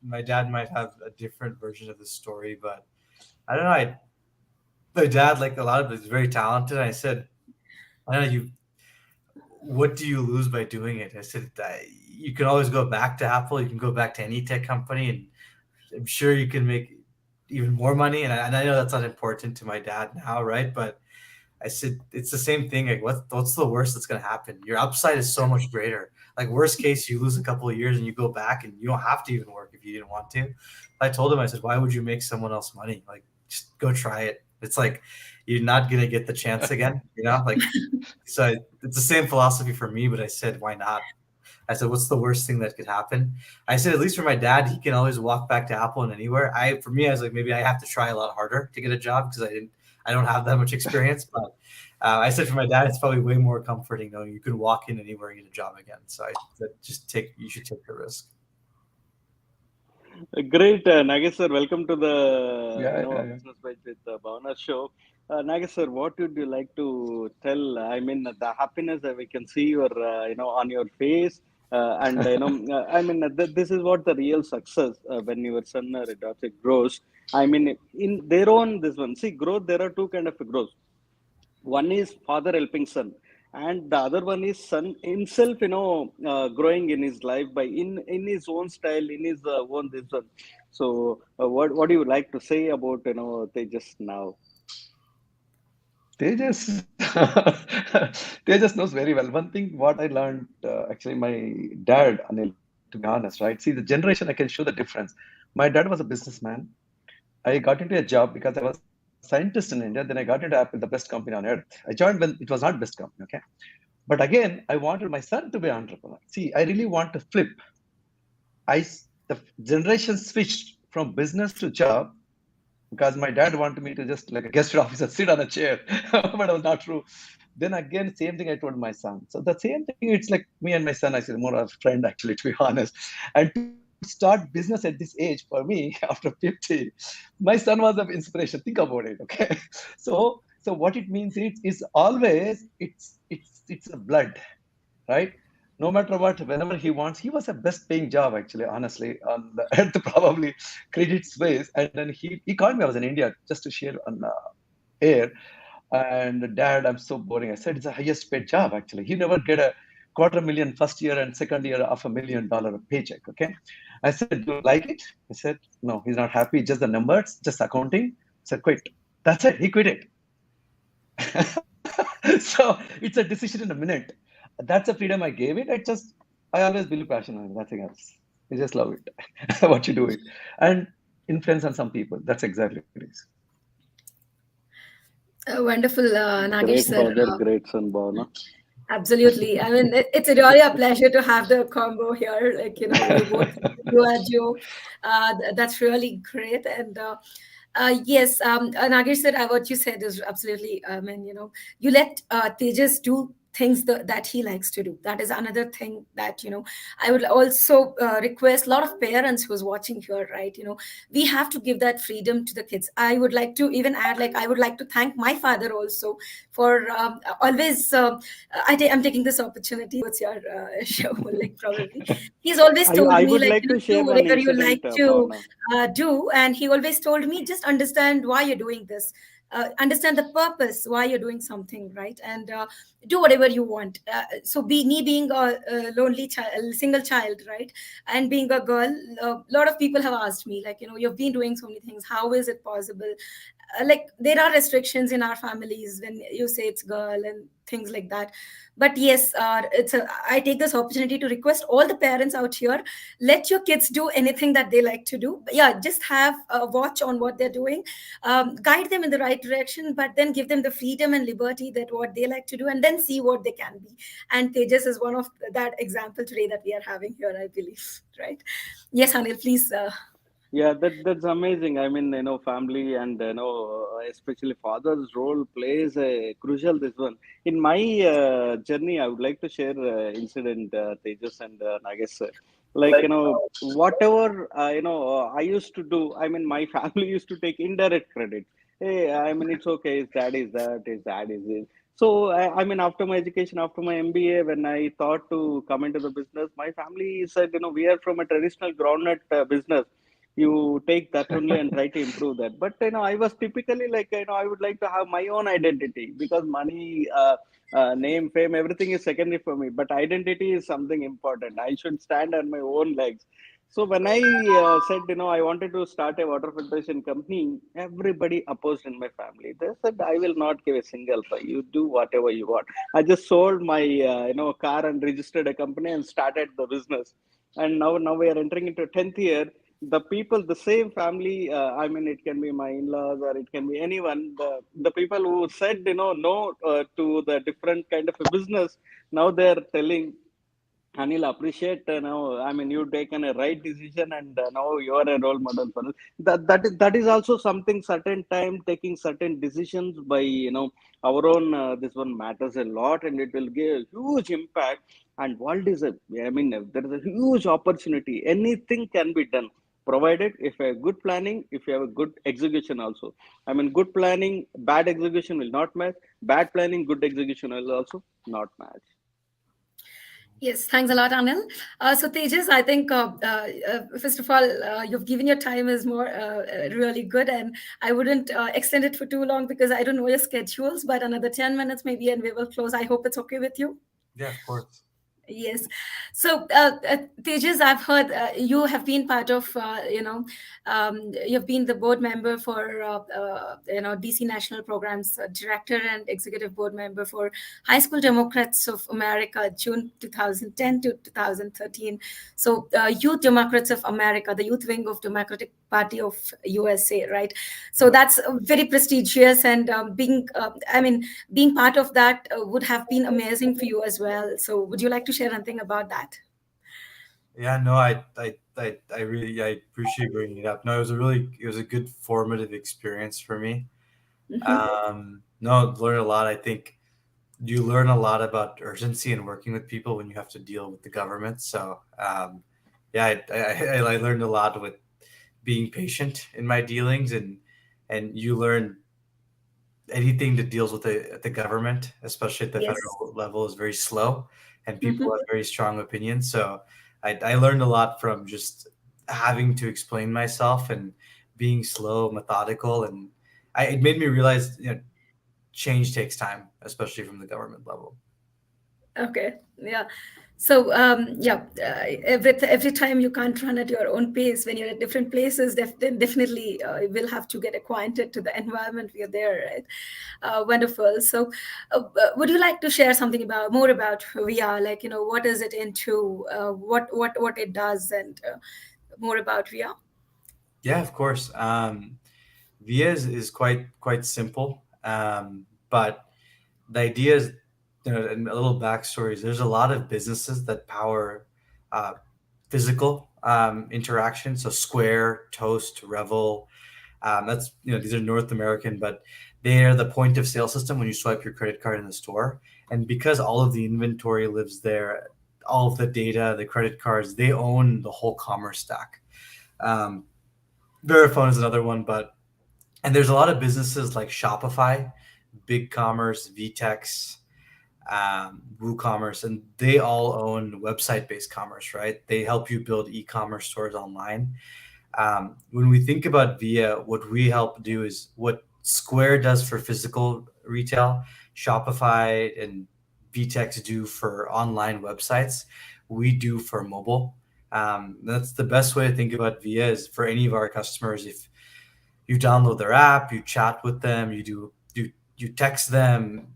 my dad might have a different version of the story, but I don't know. My dad, like a lot of it, is very talented. I said, I don't know, what do you lose by doing it? I said, you can always go back to Apple. You can go back to any tech company, and I'm sure you can make even more money. And I know that's not important to my dad now, right? But I said, it's the same thing. Like, what's the worst that's going to happen? Your upside is so much greater. Like, worst case, you lose a couple of years and you go back, and you don't have to even work if you didn't want to. I told him, I said, why would you make someone else money? Like, just go try it. It's like, you're not gonna get the chance again. Like so it's the same philosophy for me. But I said, why not? I said, what's the worst thing that could happen? I said, at least for my dad, he can always walk back to Apple and anywhere. For me, I was like, maybe I have to try a lot harder to get a job because I don't have that much experience. But I said for my dad, it's probably way more comforting knowing you can walk in anywhere and get a job again. So I said, you should take the risk. Great, Nagesh sir. Welcome to the Yeah. Business Bytes with Bhavana show. Nagesh sir, what would you like to tell? I mean, the happiness that we can see your on your face, and I mean, this is what the real success when your son or daughter grows. I mean, in their own this one. See, growth. There are two kind of growth. One is father helping son, and the other one is son himself growing in his life by in his own style, in his own this one. So what do you like to say about Tejas now? Tejas, Tejas knows very well. One thing what I learned, actually, my dad, Anil, to be honest, right? See, the generation, I can show the difference. My dad was a businessman. I got into a job because I was a scientist in India. Then I got into Apple, the best company on earth. I joined when it was not best company, okay? But again, I wanted my son to be an entrepreneur. See, I really want to flip. The generation switched from business to job because my dad wanted me to just like a guest officer sit on a chair, but it was not true. Then again, same thing I told my son. So the same thing, it's like me and my son, I said more of a friend actually, to be honest. And to start business at this age for me after 50, my son was of inspiration. Think about it, okay? So what it means is always it's a blood, right? No matter what, whenever he wants, he was a best paying job actually, honestly, on the earth, probably credit space. And then he called me. I was in India just to share on air. And dad, I'm so boring. I said, it's the highest paid job actually. He never get a $250,000 first year and second year $500,000 paycheck. Okay. I said, do you like it? He said, no, he's not happy. Just the numbers, just accounting. I said, quit. That's it. He quit it. So it's a decision in a minute. That's the freedom I gave it. I always believe passion on nothing else. I just love it. What you do it. And influence on some people. That's exactly what it is. Wonderful, Nagesh Great sir. father, great son, Bhavana. Absolutely. I mean, it's really a pleasure to have the combo here. Like, you both, you and Joe. That's really great. And yes, Nagesh sir, what you said is absolutely, I mean, you let Tejas do things that he likes to do. That is another thing that, I would also request a lot of parents who's watching here, right? We have to give that freedom to the kids. I would like to even add, like, I would like to thank my father also for always, I'm taking this opportunity. What's your show? Like, probably. He's always told I me, would like, like to do share one whatever you incident, like to Bhavana. do. And he always told me, just understand why you're doing this. Understand the purpose why you're doing something, right? And do whatever you want. So me being a lonely child, single child, right, and being a girl, a lot of people have asked me, like, you've been doing so many things, how is it possible? Like, there are restrictions in our families when you say it's girl and things like that. But yes, I take this opportunity to request all the parents out here, let your kids do anything that they like to do. But yeah, just have a watch on what they're doing, guide them in the right direction, but then give them the freedom and liberty that what they like to do, and then see what they can be. And Tejas is one of that example today that we are having here, I believe, right? Yes, Anil, please. Yeah, that's amazing. I mean, family and especially father's role plays a crucial this one. In my journey, I would like to share incident, Tejas and Nagesh sir. Like, whatever I used to do. I mean, my family used to take indirect credit. Hey, I mean, it's okay. His dad is that. His dad is this. So, I mean, after my education, after my MBA, when I thought to come into the business, my family said, we are from a traditional groundnut business. You take that only and try to improve that. But I was typically like, I would like to have my own identity, because money, name, fame, everything is secondary for me, but identity is something important. I should stand on my own legs. So when I said, I wanted to start a water filtration company, everybody opposed in my family. They said, I will not give a single pie, you do whatever you want. I just sold my car and registered a company and started the business. And now we are entering into 10th year. the people, the same family, I mean, it can be my in-laws or it can be anyone, the people who said, no, to the different kind of a business, now they're telling, Anil, appreciate now. I mean, you've taken a right decision, and now you are a role model for us. That is also something. Certain time taking certain decisions by our own. This one matters a lot, and it will give a huge impact. And world is a. I mean, there is a huge opportunity. Anything can be done, provided if you have good planning, if you have a good execution also. I mean, good planning, bad execution will not match. Bad planning, good execution will also not match. Yes, thanks a lot, Anil. So Tejas, I think first of all, you've given your time is more really good, and I wouldn't extend it for too long because I don't know your schedules. But another 10 minutes maybe, and we will close. I hope it's okay with you. Yeah, of course. Yes. So, Tejas, I've heard you have been part of, you've been the board member for, DC National Programs Director and Executive Board Member for High School Democrats of America, June 2010 to 2013. So, Youth Democrats of America, the youth wing of Democratic Party of USA, right? So that's very prestigious, and being part of that would have been amazing for you as well. So would you like to share anything about that? Yeah, no, I really I appreciate bringing it up. No, it was a good formative experience for me. Hmm. No, learned a lot. I think you learn a lot about urgency and working with people when you have to deal with the government. So, yeah, I learned a lot with being patient in my dealings, and you learn anything that deals with the government, especially at the Yes. federal level, is very slow, and people Hmm. have very strong opinions. So I learned a lot from just having to explain myself and being slow, methodical, and it made me realize change takes time, especially from the government level. Okay. Yeah. So every time you can't run at your own pace when you're at different places, then definitely you will have to get acquainted to the environment we are there, right? Wonderful. So, would you like to share something about more about VR? Like, what is it into? What it does, and more about VR? Yeah, of course. VIA is quite simple, but the idea is, and a little backstory is there's a lot of businesses that power uh, physical interaction. So Square, Toast, Revel, that's these are North American, but they are the point of sale system when you swipe your credit card in the store. And because all of the inventory lives there, all of the data, the credit cards, they own the whole commerce stack. Um, Verifone is another one, but and there's a lot of businesses like Shopify, BigCommerce, VTEX, WooCommerce, and they all own website-based commerce, right? They help you build e-commerce stores online. When we think about VIA, what we help do is what Square does for physical retail, Shopify and VTEX do for online websites, we do for mobile. That's the best way to think about VIA is for any of our customers. If you download their app, you chat with them, you text them,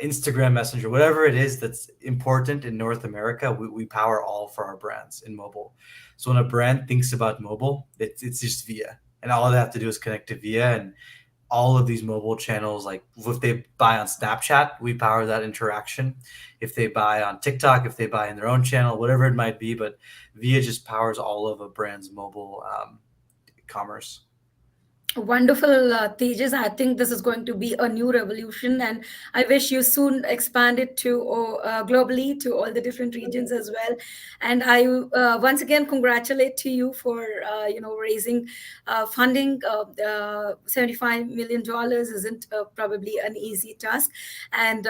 Instagram Messenger, whatever it is that's important in North America, we power all for our brands in mobile. So when a brand thinks about mobile, it's just Via, and all they have to do is connect to Via, and all of these mobile channels, like if they buy on Snapchat, we power that interaction. If they buy on TikTok, if they buy in their own channel, whatever it might be, but Via just powers all of a brand's mobile commerce. Wonderful, Tejas. I think this is going to be a new revolution, and I wish you soon expand it to globally to all the different regions as well. And I once again congratulate to you for raising funding. $75 million isn't probably an easy task, and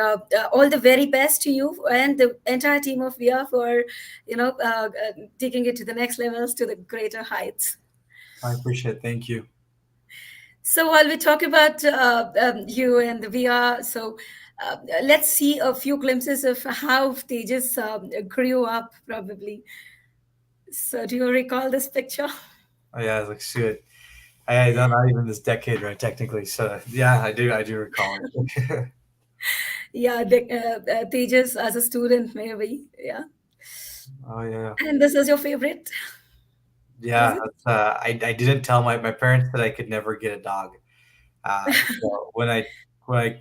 all the very best to you and the entire team of VIA for taking it to the next levels, to the greater heights. I appreciate it. Thank you. So while we talk about you and the VR, so let's see a few glimpses of how Tejas grew up, probably. So do you recall this picture? Oh yeah, it looks good. Not even this decade, right? Technically, so yeah, I do recall it. Yeah, Tejas as a student, maybe. Yeah. Oh yeah, And this is your favorite? Is Yeah, it? I didn't tell my parents that I could never get a dog. So when I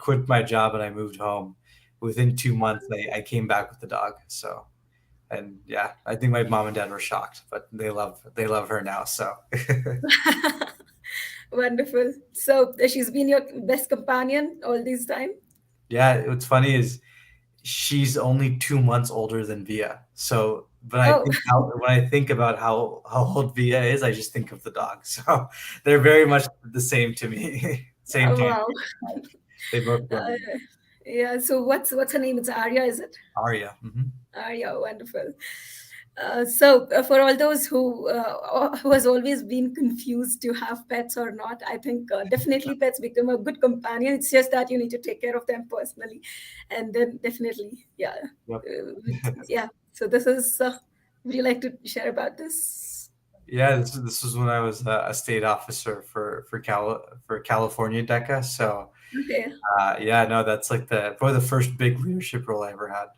quit my job and I moved home, within 2 months I came back with the dog. So and yeah, I think my mom and dad were shocked, but they love her now. So Wonderful. So she's been your best companion all this time? yeah, what's funny is she's only 2 months older than Via. So Oh, when I think about how old Via is, I just think of the dog. So they're very much the same to me. Same time. wow. They both love Uh, yeah. So what's her name? It's Arya, is it? Arya. Arya, wonderful. For all those who has always been confused to have pets or not, I think definitely pets become a good companion. It's just that you need to take care of them personally, and then definitely, yeah, Yep. yeah. So this is. Would you like to share about this? Yeah, this was when I was a state officer for California DECA. So Okay. yeah, no, that's like the probably the first big leadership role I ever had.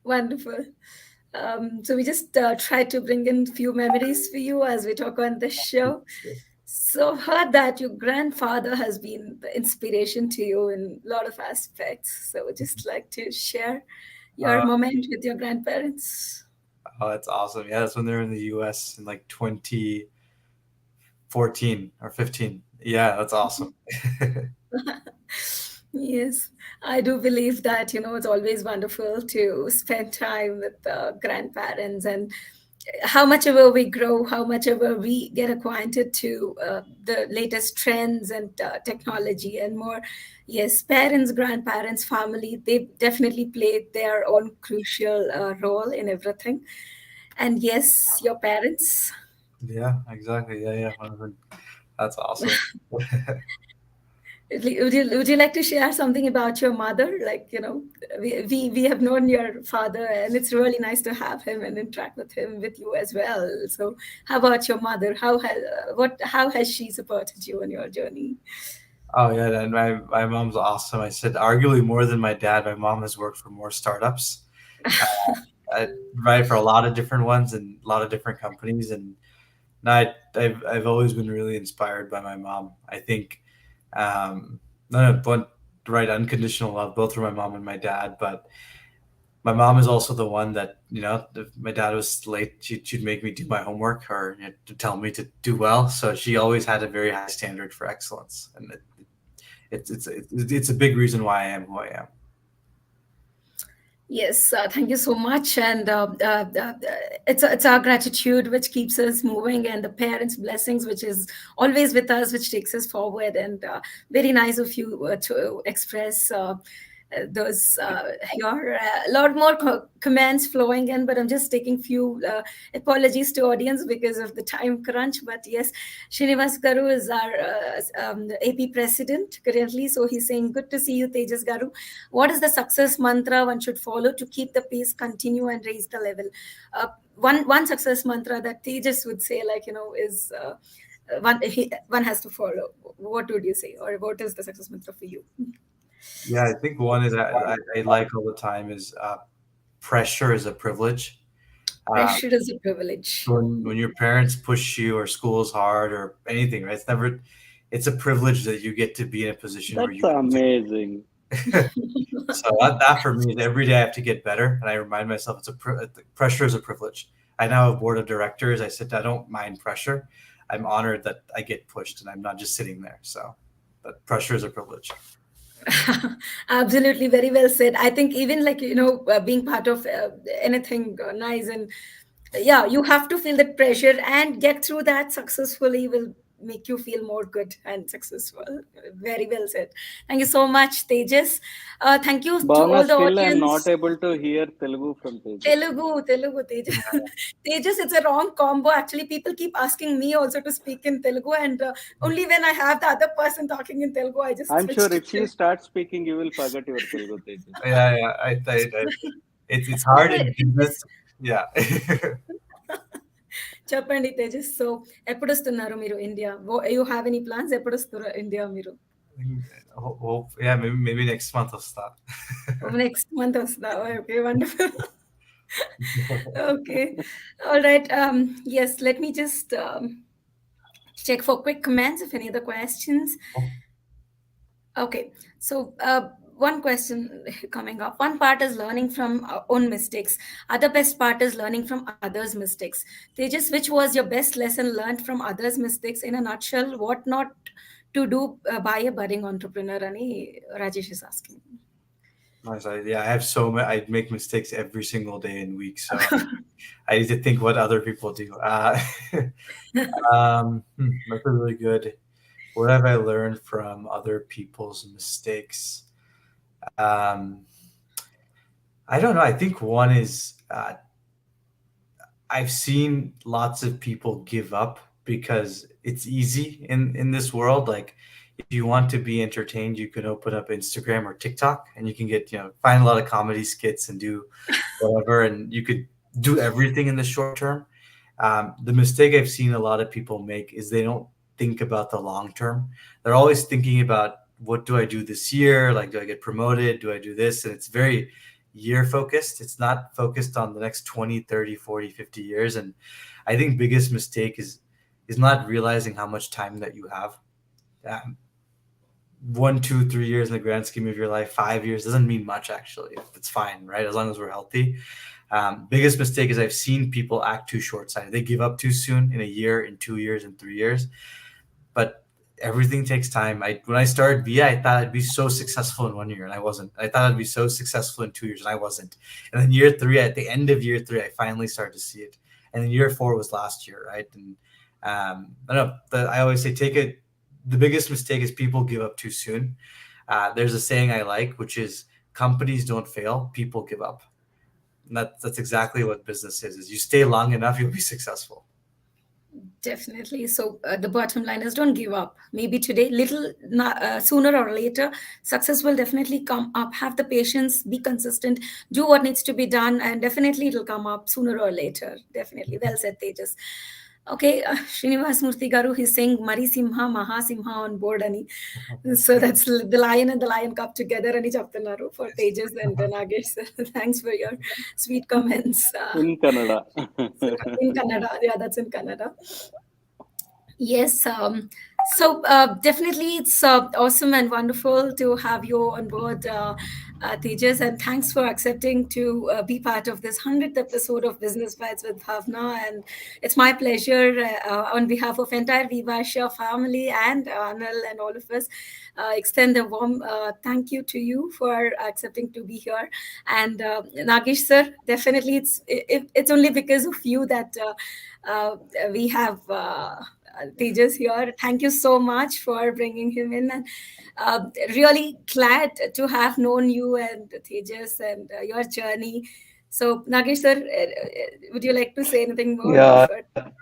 Wonderful. So we just try to bring in few memories for you as we talk on this show. So I've heard that your grandfather has been the inspiration to you in a lot of aspects. So would just like to share your Uh, moment with your grandparents. oh, that's awesome. Yeah, that's when they were in the U.S. in like 2014 or 15. Yeah, that's awesome. Yes, I do believe that, it's always wonderful to spend time with grandparents, and how much ever we grow, how much ever we get acquainted to the latest trends and technology and more. Yes, parents, grandparents, family, they definitely play their own crucial role in everything. And yes, your parents. Yeah, exactly. Yeah, yeah. 100. That's awesome. Would you like to share something about your mother? Like, we have known your father, and it's really nice to have him and interact with him, with you as well. So, how about your mother? How has she supported you on your journey? Oh yeah, and my mom's awesome. I said arguably more than my dad. My mom has worked for more startups, right, for a lot of different ones and a lot of different companies. And no, I've always been really inspired by my mom. I think, no, no, but right, unconditional love both from my mom and my dad. But my mom is also the one that if my dad was late, she'd make me do my homework or to tell me to do well. So she always had a very high standard for excellence, and it's a big reason why I am who I am. Yes, thank you so much, and it's our gratitude which keeps us moving, and the parents' blessings which is always with us, which takes us forward. And very nice of you to express those your a lot more comments flowing in, but I'm just taking few apologies to audience because of the time crunch. But yes, Srinivas Garu is our AP president currently, so he's saying, "Good to see you, Tejas Garu. What is the success mantra one should follow to keep the pace, continue, and raise the level?" One success mantra that Tejas would say, like, is one has to follow. What would you say, or what is the success mantra for you? Yeah, I think one is I like all the time is pressure is a privilege. Uh, Pressure is a privilege. when your parents push you or school is hard or anything, right? It's a privilege that you get to be in a position where That's you can amazing. do. So that for me is every day I have to get better, and I remind myself pressure is a privilege. I now have a board of directors. I don't mind pressure. I'm honored that I get pushed, and I'm not just sitting there. So, but pressure is a privilege. Absolutely, very well said. I think even like being part of anything nice, and yeah, you have to feel that pressure and get through that successfully will make you feel more good and successful. Very well said. Thank you so much, Tejas. Thank you to Bhavana, all the still I'm audience. not able to hear Telugu from Tejas. Telugu, Tejas. Tejas, it's a wrong combo. Actually, people keep asking me also to speak in Telugu, and only when I have the other person talking in Telugu, I just I'm switch sure to if she starts speaking, you will forget your Telugu, Tejas. Yeah, yeah. It's hard Okay, in Tejas. business. Yeah. చెప్పండి Tejas. So ఎప్పుడు వస్తున్నారు మీరు India? You have any plans? ఎప్పుడు వస్తారు India మీరు? Yeah, maybe next month I'll stop. Next month వస్తుందా? Okay, wonderful. Okay. All right. Yes, let me just check for quick comments if any other questions. Okay. So, one question coming up. One part is learning from our own mistakes. Other best part is learning from others' mistakes. Tejas, which was your best lesson learned from others' mistakes in a nutshell? What not to do by a budding entrepreneur? Ani Rajesh is asking. Nice. Yeah, I have so many. I make mistakes every single day and week, so I need to think what other people do. That's a really good. What have I learned from other people's mistakes? Um, I don't know. I think one is I've seen lots of people give up because it's easy in this world. Like if you want to be entertained, you can open up Instagram or TikTok and you can get, find a lot of comedy skits and do whatever, and you could do everything in the short term. The mistake I've seen a lot of people make is they don't think about the long term. They're always thinking about what do I do this year? Like, do I get promoted? Do I do this? And it's very year focused. It's not focused on the next 20, 30, 40, 50 years. And I think biggest mistake is not realizing how much time that you have. Um, 1, 2, 3 years in the grand scheme of your life, 5 years doesn't mean much actually. It's fine, right? As long as we're healthy. Biggest mistake is I've seen people act too short sighted. They give up too soon in a year, in 2 years, in 3 years. But everything takes time. When I started VIA, I thought I'd be so successful in 1 year, and I wasn't. I thought I'd be so successful in 2 years, and I wasn't. And then year three, at the end of year three, I finally started to see it. And then year four was last year, right? And I don't know. I always say take it. The biggest mistake is people give up too soon. There's a saying I like, which is companies don't fail, people give up. And that's exactly what business is you stay long enough, you'll be successful. Definitely. So the bottom line is don't give up. Maybe today, sooner or later, success will definitely come up. Have the patience, be consistent, do what needs to be done, and definitely it'll come up sooner or later. Definitely. Well said, Tejas. Okay, Srinivas Murthy Garu, he's saying Mari Simha, Maha Simha on board. Ani. So that's the lion and the lion cup together. Ani chaptanaru for Tejas and Nagesh. Sir. Thanks for your sweet comments. In Canada. In Kannada. Yeah, that's in Kannada. Yes. So definitely, it's awesome and wonderful to have you on board, Tejas, and thanks for accepting to be part of this 100th episode of Business Bites with Bhavana. And it's my pleasure on behalf of entire Vivasha family and Anil and all of us, extend a warm thank you to you for accepting to be here. And Nagesh sir, definitely, it's only because of you that we have. Tejas here. Thank you so much for bringing him in, and really glad to have known you and Tejas and your journey. So, Nagesh sir, would you like to say anything more Yeah, before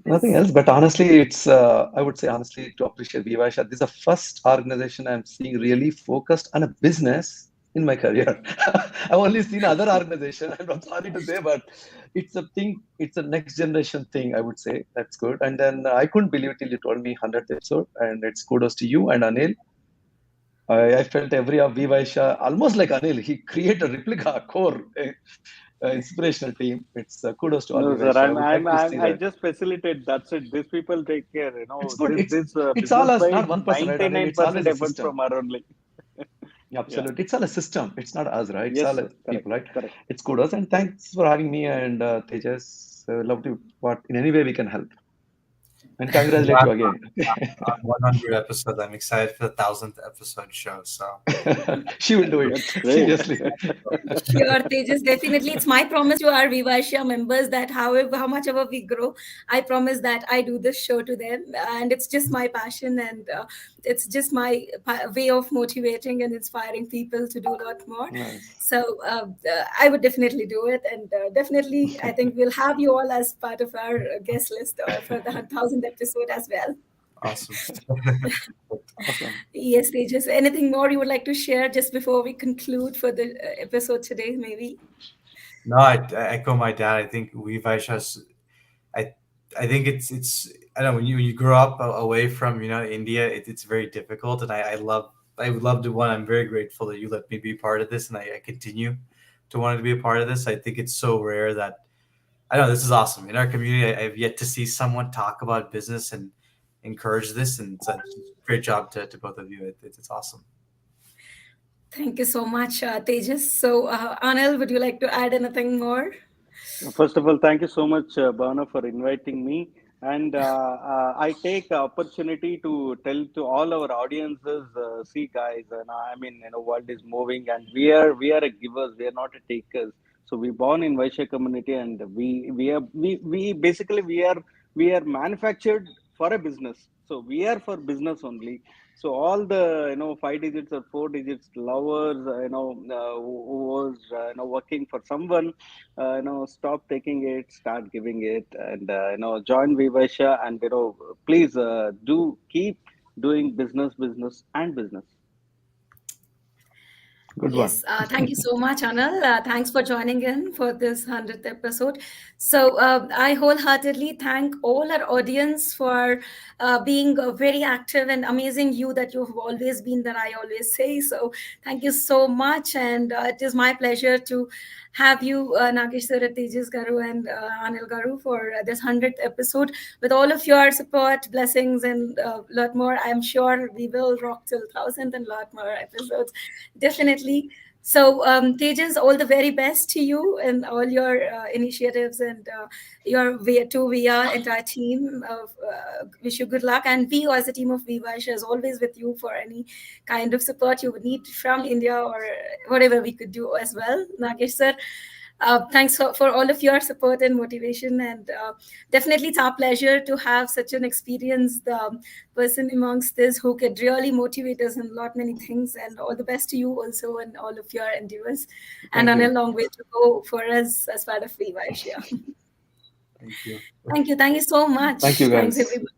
nothing this? else. But honestly, I would say honestly to appreciate Vivasha. This is the first organization I'm seeing really focused on a business in my career. I've only seen other organization. I'm not sorry to say, but it's a thing. It's a next generation thing. I would say that's good. And then I couldn't believe it till you told me 100th episode, and it's kudos to you and Anil. I felt every of Vivasha almost like Anil. He created a replica core. Inspirational team. It's kudos to all No, sir. Vivasha. I would like to see I that. just facilitate. That's it. These people take care. You It's know, good. this It's all business us, wise, not one person, right, Anil? It's 99% always a effort system. from our only. Yeah. Absolutely. It's all a system. It's not us, right? It's Yes, all sir. Correct. people, right? Correct. It's kudos. And thanks for having me and Tejas. Love to what in any way we can help. And congratulate you again. 100 episodes. I'm excited for the 1,000th episode show. So She will do it. That's great. Seriously. Sure, Tejas. Definitely, it's my promise to our Vivasha members that however, how much ever we grow, I promise that I do this show to them, and it's just my passion, and it's just my way of motivating and inspiring people to do a lot more. Nice. So I would definitely do it, and definitely, I think we'll have you all as part of our guest list for the 1,000th episode as well. awesome. Awesome. Yes, Tejas. Anything more you would like to share just before we conclude for the episode today, maybe? No, I echo my dad. I think Vaishas. I I think it's I don't know when you grow up away from India, it's very difficult, and I would love to one. I'm very grateful that you let me be part of this, and I continue want to be a part of this. I think it's so rare that I know this is awesome. In our community, I've yet to see someone talk about business and encourage this, and it's a great job to both of you. It's awesome. Thank you so much, Tejas. So, Anil, would you like to add anything more? First of all, thank you so much, Bhavana, for inviting me. And I take the opportunity to tell to all our audiences, see, guys, and I mean, world is moving, and we are a givers, we are not a takers. So we born in Vaishya community, and we basically we are manufactured for a business. So we are for business only. So all the 5 digits or 4 digits lovers, who was working for someone, stop taking it, start giving it, and join Vivasha, and please do keep doing business and business. Good one. Yes, thank you so much, Anil. Thanks for joining in for this 100th episode. So, I wholeheartedly thank all our audience for being very active and amazing you that you've always been, that I always say. So, thank you so much. And it is my pleasure to have you, Nagesh sir, Tejas Garu, and Anil Garu, for this 100th episode. With all of your support, blessings, and a lot more, I'm sure we will rock till 1,000 and lot more episodes. Definitely. So, Tejas, all the very best to you and all your initiatives, and your VR entire team. Wish you good luck. And we, as a team of Vivash, is always with you for any kind of support you would need from India, or whatever we could do as well. Nagesh sir, thanks for all of your support and motivation. And definitely, it's our pleasure to have such an experienced person amongst this who could really motivate us in a lot many things. And all the best to you also and all of your endeavors. And Thank on a you. long way to go for us as part of Vivash. Yeah. Thank you. Thank you. Thank you so Thank much. you, Thanks, guys. everybody.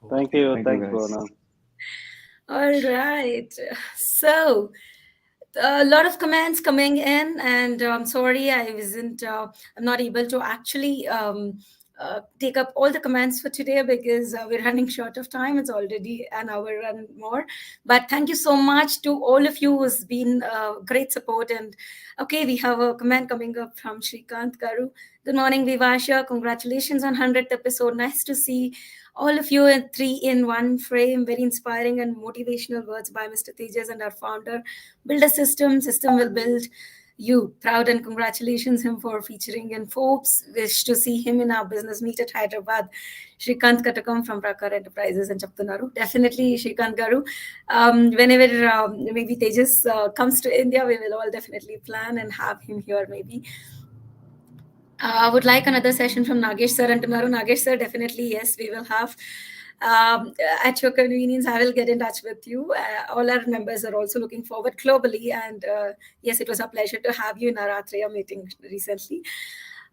Cool. Thank you, Thank you, thanks, guys. Bhavana. All right. So, a lot of comments coming in, and I'm sorry I'm not able to actually take up all the comments for today, because we're running short of time. It's already an hour and more. But thank you so much to all of you who's been great support. And okay, we have a comment coming up from Shrikant Garu. Good morning, Vivasha. Congratulations on 100th episode. Nice to see all of you in 3 in 1 frame. Very inspiring and motivational words by Mr. Tejas and our founder. Build a system will build you. Proud and congratulations him for featuring in Forbes. Wish to see him in our business meet at Hyderabad. Shrikant Katakam from Prakar Enterprises and Chaptunaru. Definitely, Shrikant Garu. Whenever maybe Tejas comes to India, we will all definitely plan and have him here maybe. I would like another session from Nagesh sir and tomorrow. Nagesh sir, definitely, yes, we will have. At your convenience, I will get in touch with you. All our members are also looking forward globally. And yes, it was a pleasure to have you in our Atriya meeting recently.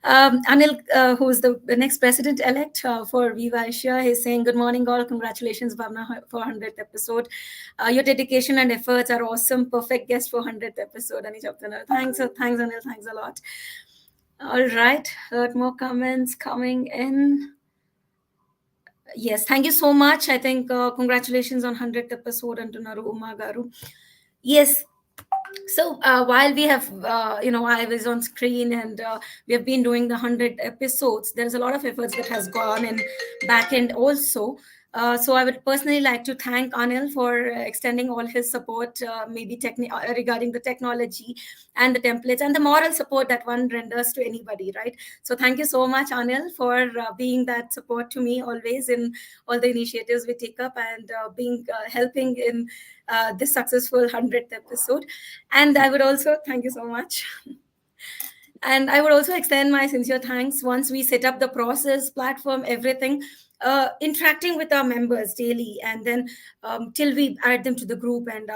Anil, who is the next president elect for Viva Asia, is saying, good morning, all. Congratulations, Bhavana, for 100th episode. Your dedication and efforts are awesome. Perfect guest for 100th episode. Thanks, Anil. Thanks a lot. All right, heard more comments coming in. Yes, thank you so much. I think congratulations on 100th episode, and to Naru Uma Garu. Yes, so while we have I was on screen, and we have been doing the 100 episodes, there's a lot of efforts that has gone in back end also. So I would personally like to thank Anil for extending all his support, maybe regarding the technology and the templates and the moral support that one renders to anybody, right? So thank you so much, Anil, for being that support to me always in all the initiatives we take up, and being helping in this successful 100th episode. And I would also thank you so much. And I would also extend my sincere thanks once we set up the process, platform, everything, interacting with our members daily, and then till we add them to the group, and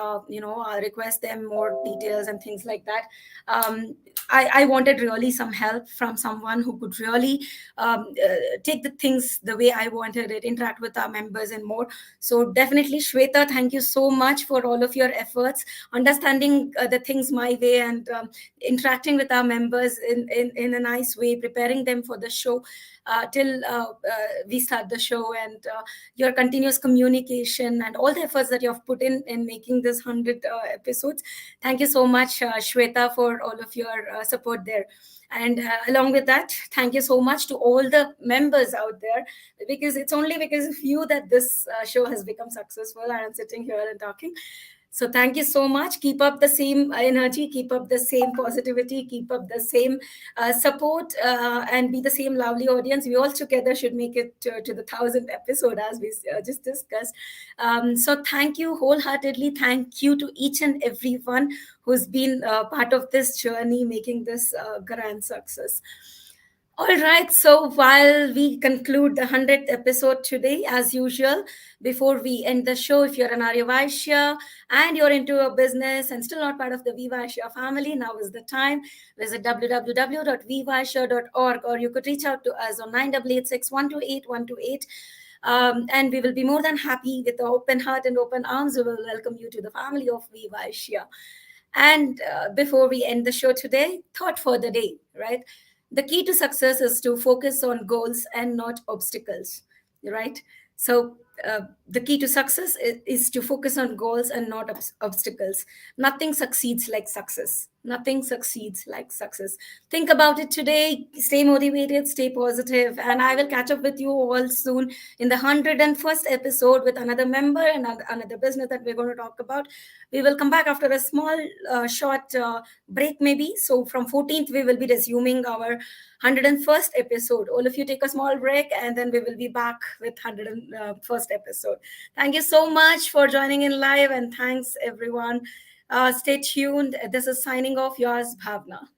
request them more details and things like that. I wanted really some help from someone who could really take the things the way I wanted it, interact with our members and more. So definitely, Shweta, thank you so much for all of your efforts, understanding the things my way, and interacting with our members in a nice way, preparing them for the show till we start the show, and your continuous communication and all the efforts that you have put in making this 100 episodes. Thank you so much, Shweta, for all of your support there. And along with that, thank you so much to all the members out there, because it's only because of you that this show has become successful and I'm sitting here and talking. So thank you so much. Keep up the same energy, keep up the same positivity, keep up the same support, and be the same lovely audience. We all together should make it to the 1,000th episode, as we just discussed. So thank you wholeheartedly. Thank you to each and everyone who's been part of this journey, making this grand success. All right, so while we conclude the 100th episode today, as usual, before we end the show, if you're an Arya and you're into a business and still not part of the Vivaishya family, now is the time. Visit www.vivaishya.org, or you could reach out to us on 9886 128 128. And we will be more than happy, with an open heart and open arms. We will welcome you to the family of Vivaishya. And before we end the show today, thought for the day, right? The key to success is to focus on goals and not obstacles, right? So the key to success is to focus on goals and not obstacles. Nothing succeeds like success. Nothing succeeds like success. Think about it today. Stay motivated, stay positive, and I will catch up with you all soon in the 101st episode with another member and another business that we're going to talk about. We will come back after a small, short break, maybe. So from 14th, we will be resuming our 101st episode. All of you take a small break, and then we will be back with 101st episode. Thank you so much for joining in live, and thanks everyone. Stay tuned. This is signing off, yours, Bhavana.